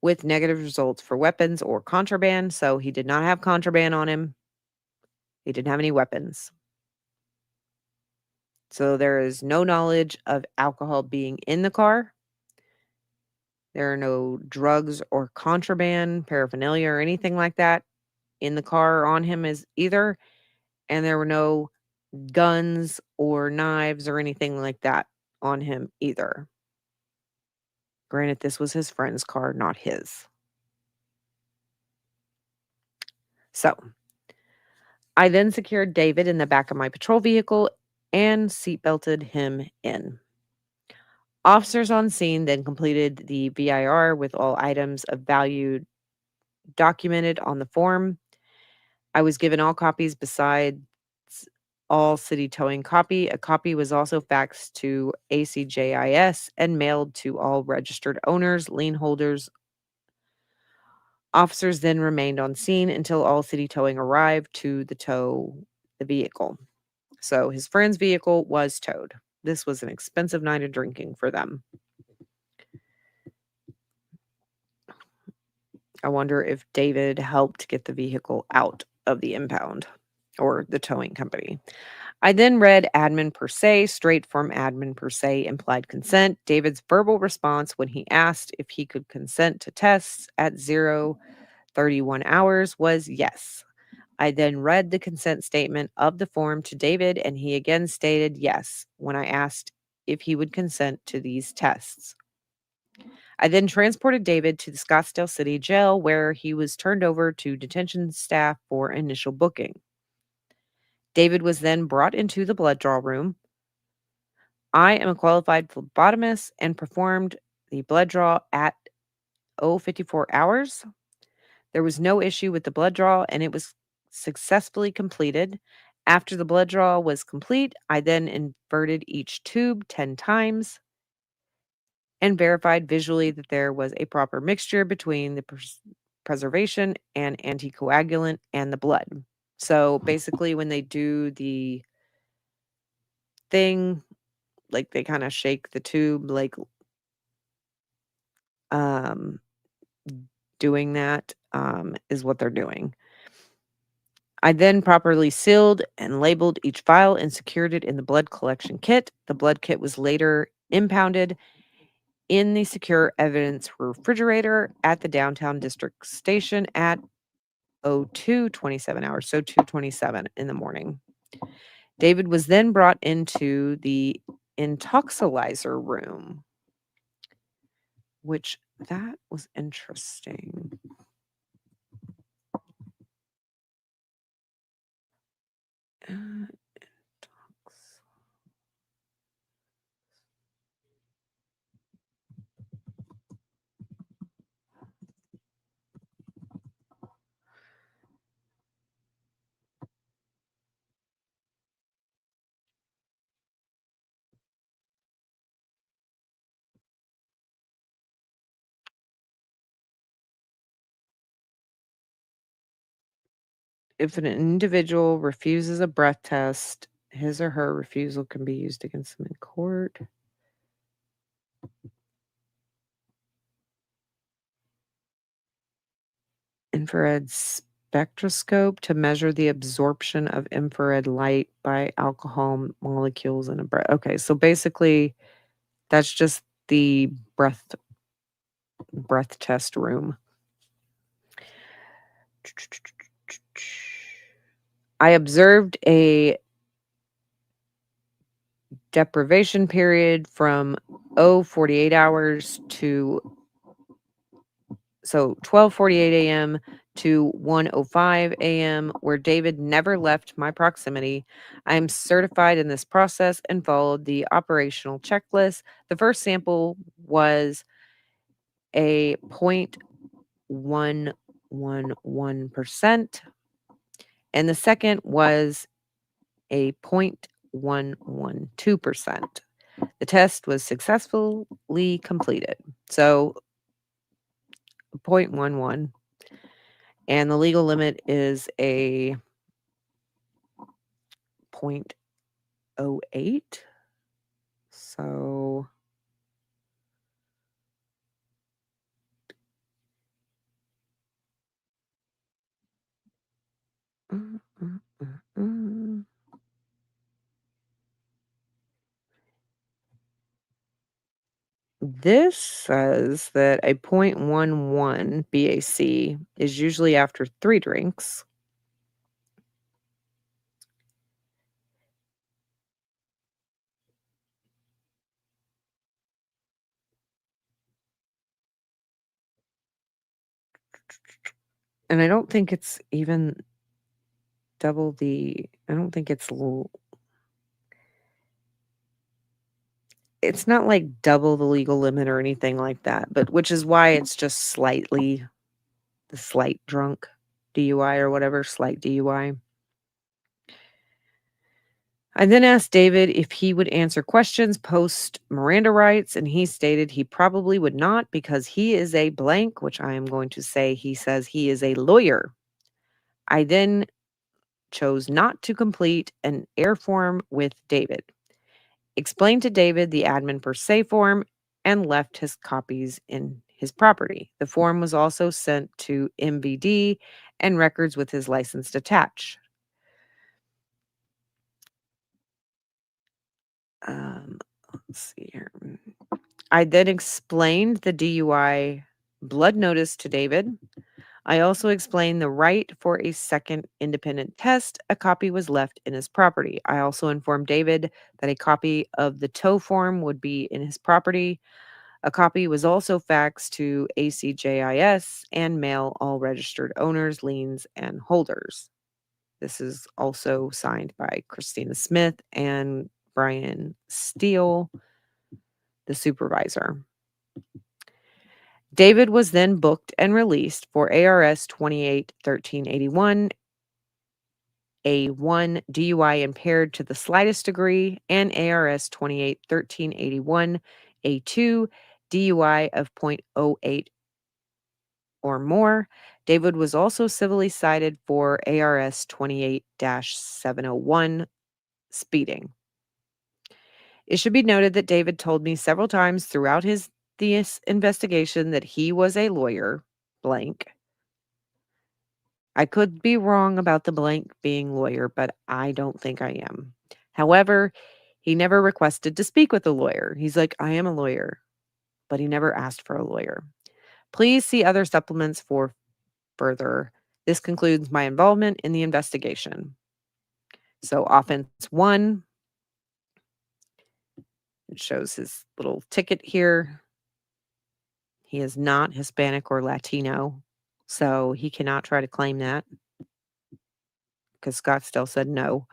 with negative results for weapons or contraband. So he did not have contraband on him. He didn't have any weapons. So there is no knowledge of alcohol being in the car. There are no drugs or contraband, paraphernalia, or anything like that in the car on him as either. And there were no guns or knives or anything like that on him either. Granted, this was his friend's car, not his. So I then secured David in the back of my patrol vehicle and seatbelted him in. Officers on scene then completed the VIR with all items of value documented on the form. I was given all copies besides all city towing copy. A copy was also faxed to ACJIS and mailed to all registered owners, lien holders. Officers then remained on scene until all city towing arrived to tow the vehicle. So his friend's vehicle was towed. This was an expensive night of drinking for them. I wonder if David helped get the vehicle out of the impound or the towing company. I then read admin per se, straight from admin per se, implied consent. David's verbal response when he asked if he could consent to tests at 0:35 31 hours was yes. I then read the consent statement of the form to David, and he again stated yes when I asked if he would consent to these tests. I then transported David to the Scottsdale City Jail, where he was turned over to detention staff for initial booking. David was then brought into the blood draw room. I am a qualified phlebotomist and performed the blood draw at 054 hours. There was no issue with the blood draw, and it was successfully completed. After the blood draw was complete, I then inverted each tube 10 times and verified visually that there was a proper mixture between the preservation and anticoagulant and the blood. So basically, when they do the thing, like they kind of shake the tube, like um, doing that is what they're doing. I then properly sealed and labeled each vial and secured it in the blood collection kit. The blood kit was later impounded in the secure evidence refrigerator at the downtown district station at 02:27 hours, so 2:27 in the morning. David was then brought into the intoxilizer room, which that was interesting. Uh, If an individual refuses a breath test, his or her refusal can be used against them in court. Infrared spectroscope to measure the absorption of infrared light by alcohol molecules in a breath. Okay, so basically that's just the breath test room. I observed a deprivation period from 048 hours to 12:48 a.m. to 1:05 a.m., where David never left my proximity. I am certified in this process and followed the operational checklist. The first sample was a 0.111%, and the second was a 0.112%. The test was successfully completed. So 0.11, and the legal limit is a 0.08. So mm, mm, mm, mm. This says that a 0.11 BAC is usually after 3 drinks. And I don't think it's even double the I don't think it's not like double the legal limit or anything like that, but which is why it's just slightly the slight drunk DUI or whatever, slight DUI. I then asked David if he would answer questions post Miranda rights, and he stated he probably would not because he is a blank, which I am going to say he says he is a lawyer. I then chose not to complete an air form with David, explained to David the admin per se form, and left his copies in his property. The form was also sent to MVD and records with his license attached. Let's see here. I then explained the DUI blood notice to David. I also explained the right for a second independent test. A copy was left in his property. I also informed David that a copy of the tow form would be in his property. A copy was also faxed to ACJIS and mail all registered owners, liens, and holders. This is also signed by Christina Smith and Brian Steele, the supervisor. David was then booked and released for ARS 28-1381, A1 DUI impaired to the slightest degree, and ARS 28-1381, A2 DUI of .08 or more. David was also civilly cited for ARS 28-701, speeding. It should be noted that David told me several times throughout this investigation that he was a lawyer, blank. I could be wrong about the blank being lawyer, but I don't think I am. However, he never requested to speak with a lawyer. He's like, I am a lawyer, but he never asked for a lawyer. Please see other supplements for further. This concludes my involvement in the investigation. So offense 1, it shows his little ticket here. He is not Hispanic or Latino, so he cannot try to claim that because Scottsdale said no.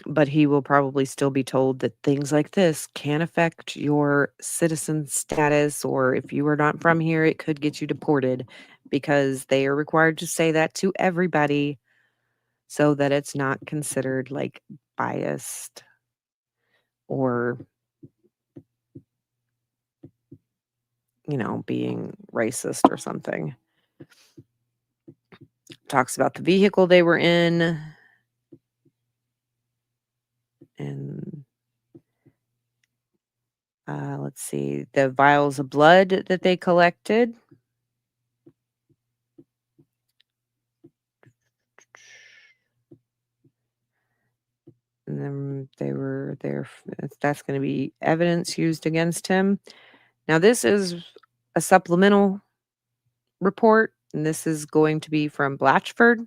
But he will probably still be told that things like this can affect your citizen status, or if you are not from here, it could get you deported, because they are required to say that to everybody so that it's not considered like biased or, being racist or something. Talks about the vehicle they were in and let's see, the vials of blood that they collected. And then they were there. That's going to be evidence used against him. Now, this is a supplemental report, and this is going to be from Blatchford,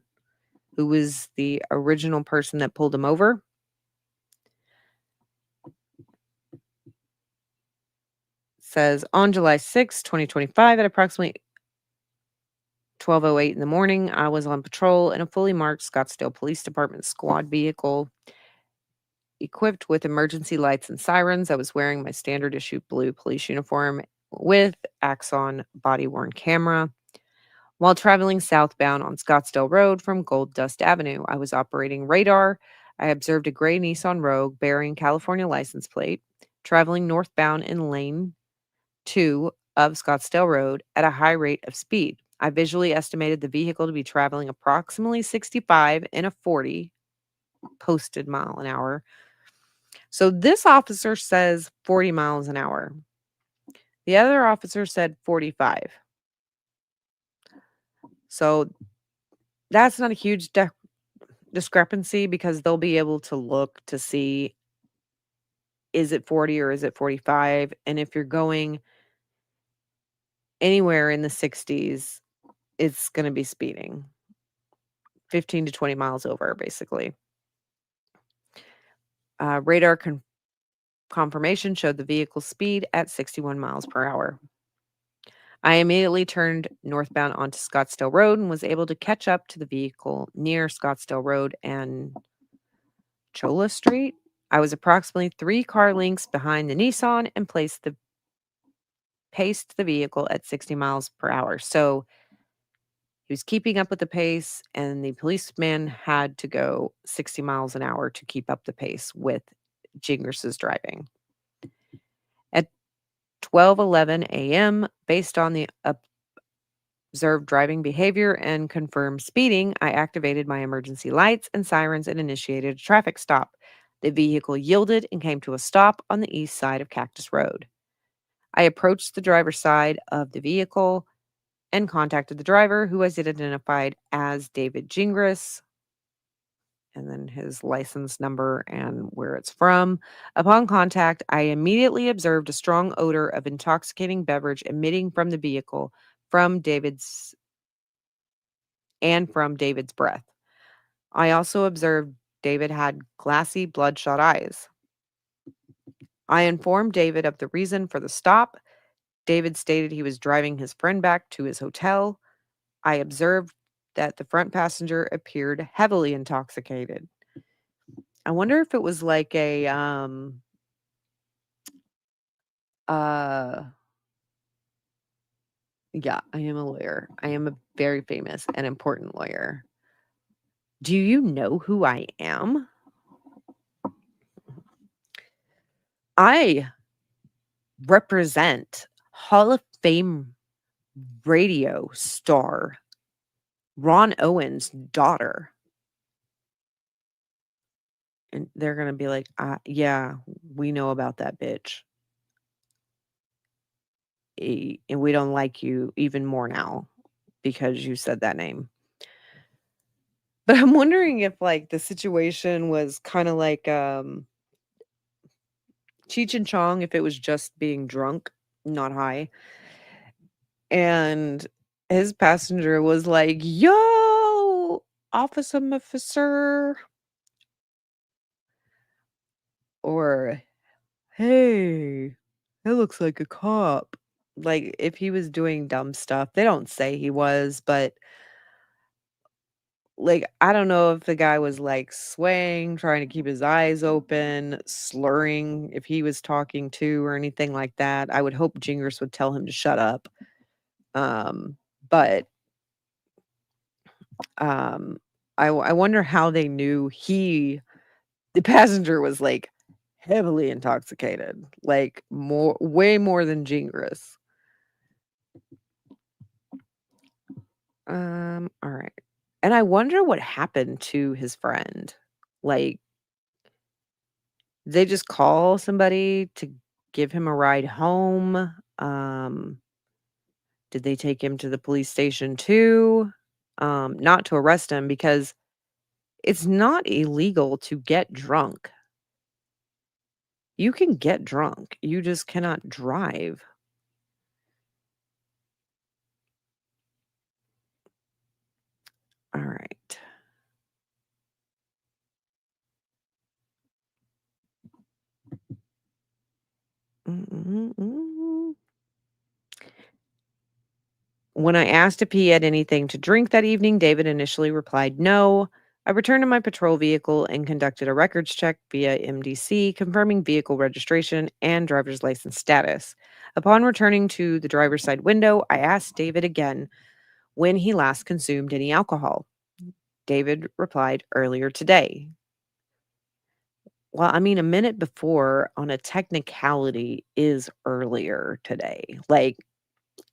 who was the original person that pulled him over. Says on July 6, 2025, at approximately 12:08 in the morning, I was on patrol in a fully marked Scottsdale Police Department squad vehicle equipped with emergency lights and sirens. I was wearing my standard issue blue police uniform with Axon body-worn camera. While traveling southbound on Scottsdale Road from Gold Dust Avenue, I was operating radar. I observed a gray Nissan Rogue bearing California license plate, traveling northbound in lane 2 of Scottsdale Road at a high rate of speed. I visually estimated the vehicle to be traveling approximately 65 in a 40 posted mile an hour. So this officer says 40 miles an hour. The other officer said 45. So that's not a huge discrepancy, because they'll be able to look to see, is it 40 or is it 45? And if you're going anywhere in the 60s, it's going to be speeding 15 to 20 miles over, basically. Radar confirmation showed the vehicle's speed at 61 miles per hour. I immediately turned northbound onto Scottsdale Road and was able to catch up to the vehicle near Scottsdale Road and Chola Street. I was approximately 3 car lengths behind the Nissan and paced the vehicle at 60 miles per hour. So he was keeping up with the pace, and the policeman had to go 60 miles an hour to keep up the pace with Gingras' driving. At 12:11 a.m., based on the observed driving behavior and confirmed speeding, I activated my emergency lights and sirens and initiated a traffic stop. The vehicle yielded and came to a stop on the east side of Cactus Road. I approached the driver's side of the vehicle and contacted the driver, who was identified as David Gingras. and then his license number and where it's from. Upon contact, I immediately observed a strong odor of intoxicating beverage emitting from the vehicle from David's from David's breath. I also observed David had glassy, bloodshot eyes. I informed David of the reason for the stop. David stated he was driving his friend back to his hotel. I observed that the front passenger appeared heavily intoxicated. I wonder if it was like a uh yeah, I am a lawyer. I am a very famous and important lawyer. Do you know who I am? I represent Hall of Fame radio star Ron Owens' daughter. And they're gonna be like, yeah, we know about that bitch. And we don't like you even more now because you said that name." But I'm wondering if, like, the situation was kinda like, Cheech and Chong, if it was just being drunk, not high, and his passenger was like, "Yo, officer," or, "Hey, that looks like a cop." Like, if he was doing dumb stuff, they don't say he was, but, like, I don't know if the guy was, like, swaying, trying to keep his eyes open, slurring if he was talking to or anything like that. I would hope Gingras would tell him to shut up. But, um, I wonder how they knew the passenger was, like, heavily intoxicated, like, way more than Gingras. Alright. And I wonder what happened to his friend. Like, they just call somebody to give him a ride home? Did they take him to the police station too? Not to arrest him because it's not illegal to get drunk. You can get drunk, you just cannot drive. Alright. Mm, mm, mm. When I asked if he had anything to drink that evening, David initially replied no. I returned to my patrol vehicle and conducted a records check via MDC, confirming vehicle registration and driver's license status. Upon returning to the driver's side window, I asked David again when he last consumed any alcohol. David replied earlier today. Well, I mean, a minute before on a technicality is earlier today. Like,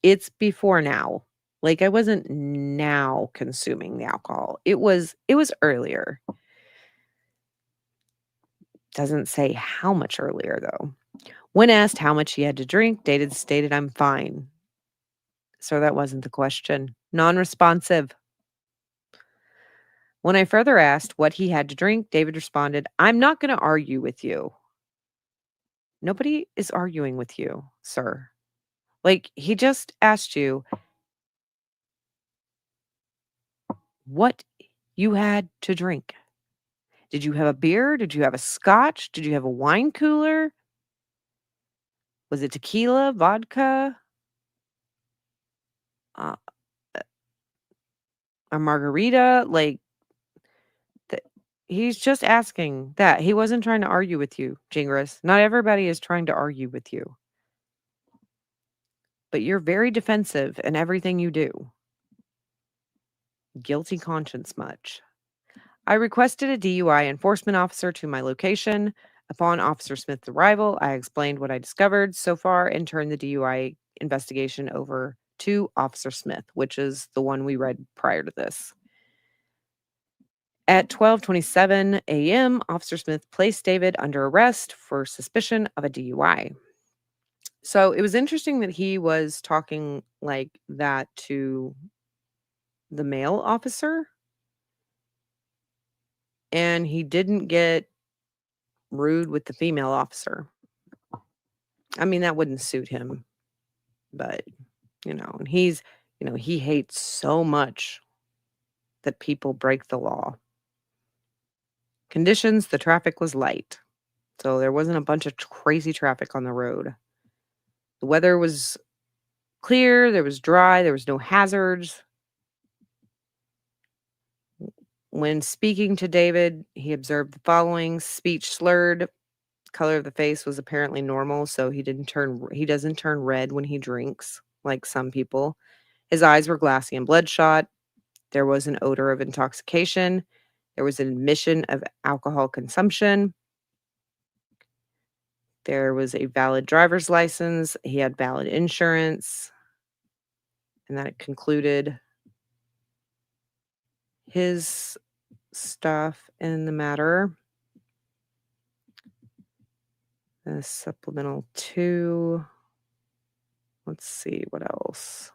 it's before now. Like, I wasn't now consuming the alcohol. It was earlier. Doesn't say how much earlier, though. When asked how much he had to drink, David stated, "I'm fine." So that wasn't the question. Non-responsive. When I further asked what he had to drink, David responded, "I'm not gonna argue with you." Nobody is arguing with you, sir. Like, he just asked you what you had to drink. Did you have a beer? Did you have a scotch? Did you have a wine cooler? Was it tequila, vodka, uh, a margarita? Like, th he's just asking that. He wasn't trying to argue with you, Gingras. Not everybody is trying to argue with you, but you're very defensive in everything you do. Guilty conscience much. I requested a DUI enforcement officer to my location. Upon Officer Smith's arrival, I explained what I discovered so far and turned the DUI investigation over to Officer Smith, which is the one we read prior to this. At 12:27 a.m., Officer Smith placed David under arrest for suspicion of a DUI. So it was interesting that he was talking like that to the male officer. And he didn't get rude with the female officer. I mean, that wouldn't suit him, but, and he hates so much that people break the law. Conditions, the traffic was light. So there wasn't a bunch of crazy traffic on the road. The weather was clear, there was dry, there was no hazards. When speaking to David, he observed the following: speech slurred, color of the face was apparently normal, so he doesn't turn red when he drinks like some people. His eyes were glassy and bloodshot. There was an odor of intoxication. There was an admission of alcohol consumption. There was a valid driver's license. He had valid insurance. And that concluded his stuff in the matter. The supplemental 2. Let's see what else.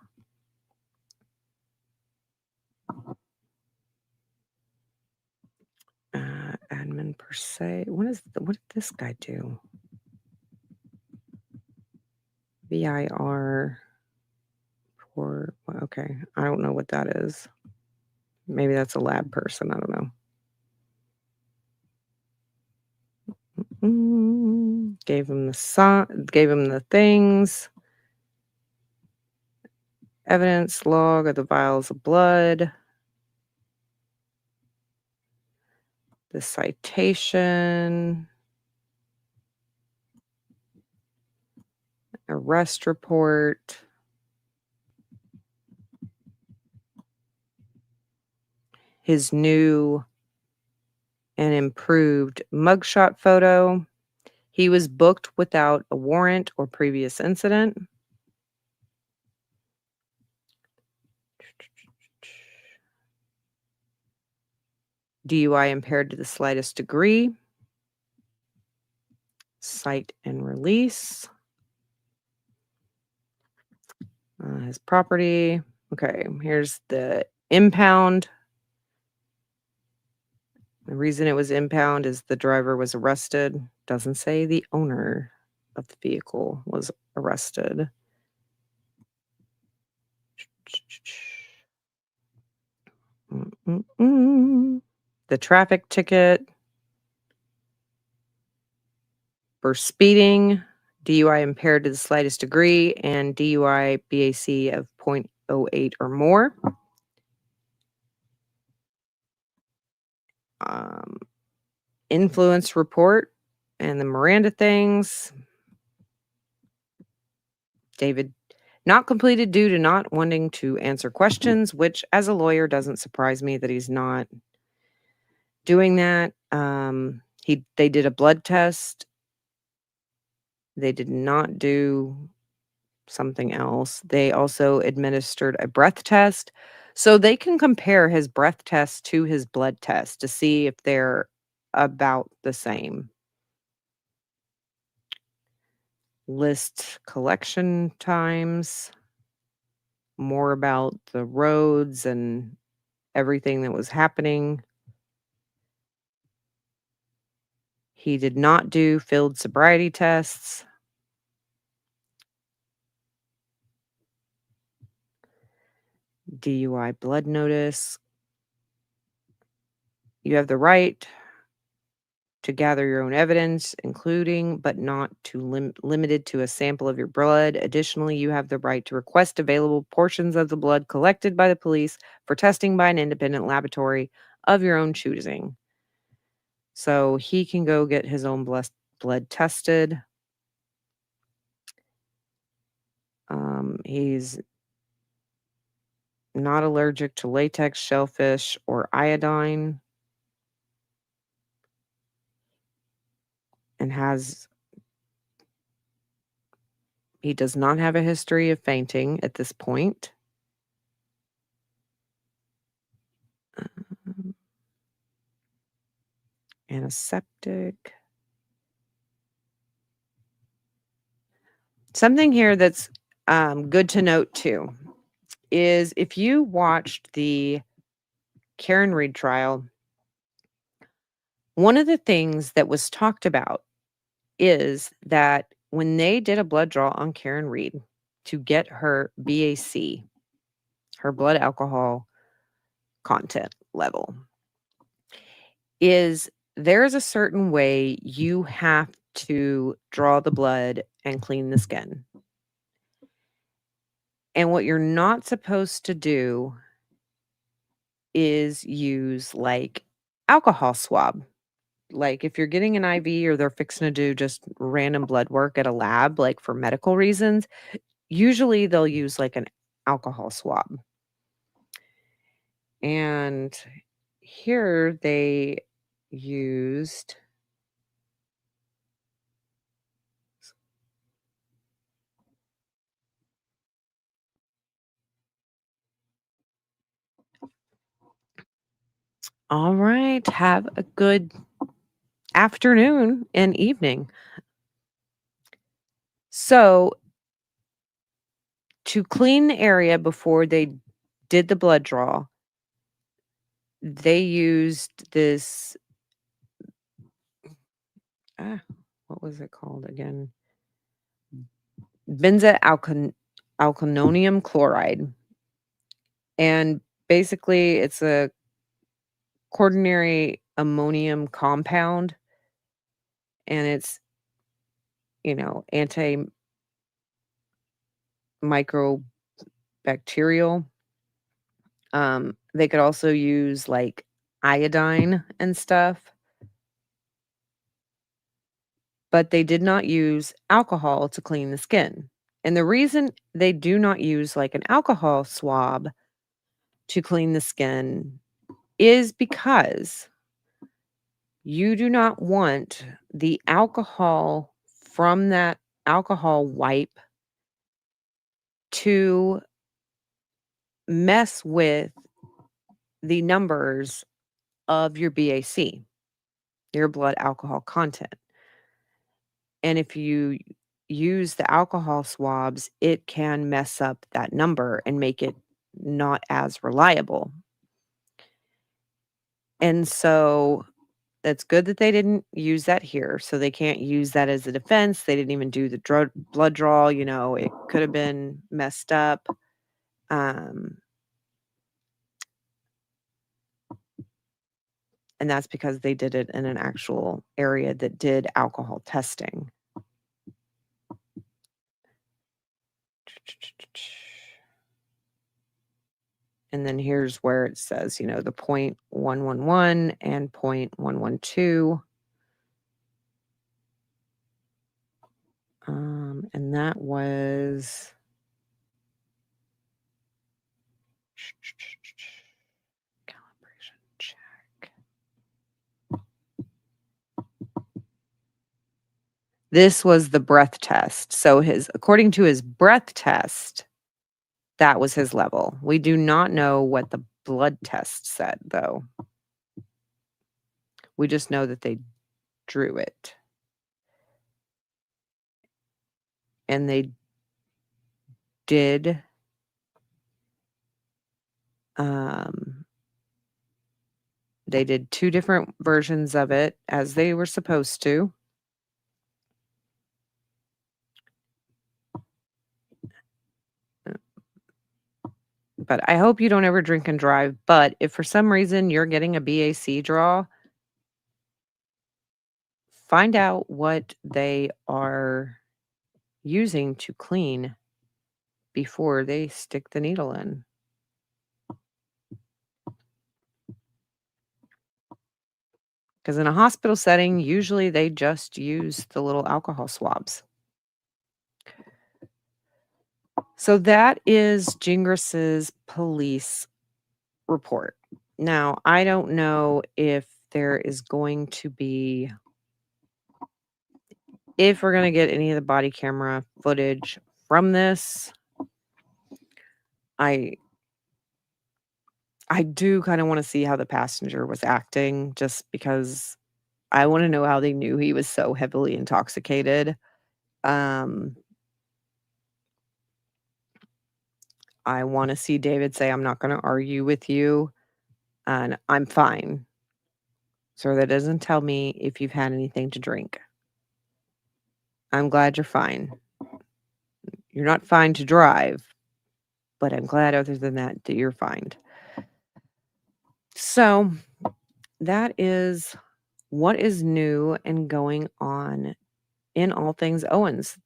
Admin per se. What did this guy do? VIR. Okay. I don't know what that is. Maybe that's a lab person. I don't know. Gave him the things. Evidence log of the vials of blood. The citation. Arrest report. His new and improved mugshot photo. He was booked without a warrant or previous incident. DUI impaired to the slightest degree. Cite and release. His property. Okay, here's the impound. The reason it was impound is the driver was arrested. Doesn't say the owner of the vehicle was arrested. The traffic ticket for speeding, DUI impaired to the slightest degree, and DUI BAC of 0.08 or more. Influence report and the Miranda things. David not completed due to not wanting to answer questions, which as a lawyer doesn't surprise me that he's not doing that. They did a blood test. They did not do something else. They also administered a breath test. So they can compare his breath test to his blood test to see if they're about the same. List collection times. More about the roads and everything that was happening. He did not do field sobriety tests. DUI blood notice. You have the right to gather your own evidence, including but not to limited to a sample of your blood. Additionally, you have the right to request available portions of the blood collected by the police for testing by an independent laboratory of your own choosing. So he can go get his own blood tested. He's not allergic to latex, shellfish, or iodine. And he does not have a history of fainting at this point. Antiseptic. Something here that's good to note too is if you watched the Karen Reed trial, One of the things that was talked about is that when they did a blood draw on Karen Reed to get her BAC, her blood alcohol content level, is there's a certain way you have to draw the blood and clean the skin. And what you're not supposed to do is use like alcohol swab. Like if you're getting an IV or they're fixing to do just random blood work at a lab, like for medical reasons, usually they'll use like an alcohol swab. And here they used all right, have a good afternoon and evening. So, to clean the area before they did the blood draw, they used this what was it called again? Alkylonium chloride. And basically it's a quaternary ammonium compound and it's, antimicrobacterial. They could also use like iodine and stuff, but they did not use alcohol to clean the skin. And the reason they do not use like an alcohol swab to clean the skin is because you do not want the alcohol from that alcohol wipe to mess with the numbers of your BAC, your blood alcohol content. And if you use the alcohol swabs, it can mess up that number and make it not as reliable. And so that's good that they didn't use that here. So they can't use that as a defense. They didn't even do the blood draw. It could have been messed up. And that's because they did it in an actual area that did alcohol testing. And then here's where it says, the 0.111 and 0.112. And that was calibration check. This was the breath test. So according to his breath test, that was his level. We do not know what the blood test said, though. We just know that they drew it. And they did they did 2 different versions of it as they were supposed to. But I hope you don't ever drink and drive, but if for some reason you're getting a BAC draw, find out what they are using to clean before they stick the needle in. Because in a hospital setting, usually they just use the little alcohol swabs. So that is Gingras's police report. Now, I don't know if there is going to be, if we're going to get any of the body camera footage from this. I do kind of want to see how the passenger was acting, just because I want to know how they knew he was so heavily intoxicated. I want to see David say, "I'm not going to argue with you, and I'm fine." So that doesn't tell me if you've had anything to drink. I'm glad you're fine. You're not fine to drive, but I'm glad other than that you're fine. So that is what is new and going on in all things Owens.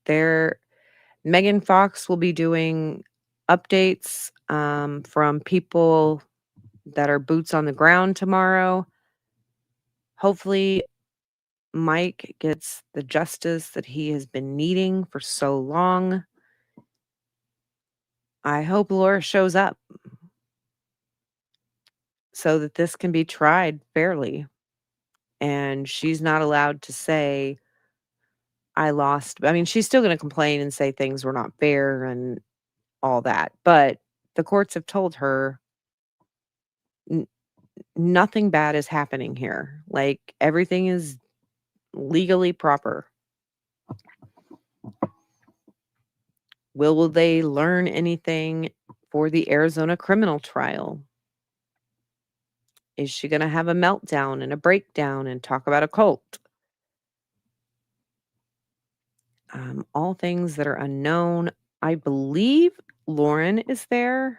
Megan Fox will be doing updates from people that are boots on the ground tomorrow. Hopefully, Mike gets the justice that he has been needing for so long. I hope Laura shows up so that this can be tried fairly. And she's not allowed to say, I lost. I mean, she's still going to complain and say things were not fair and all that. But the courts have told her nothing bad is happening here. Like, everything is legally proper. Will they learn anything for the Arizona criminal trial? Is she going to have a meltdown and a breakdown and talk about a cult? All things that are unknown. I believe Lauren is there.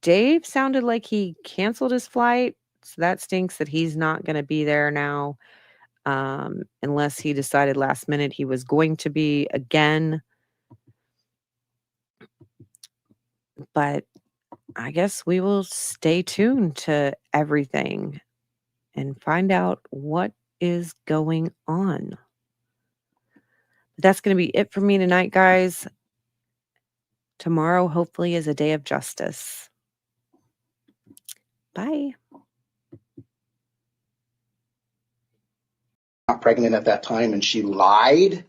Dave sounded like he canceled his flight, so that stinks that he's not going to be there now, unless he decided last minute he was going to be again. But I guess we will stay tuned to everything and find out what is going on. That's going to be it for me tonight, guys. Tomorrow, hopefully, is a day of justice. Bye. Not pregnant at that time, and she lied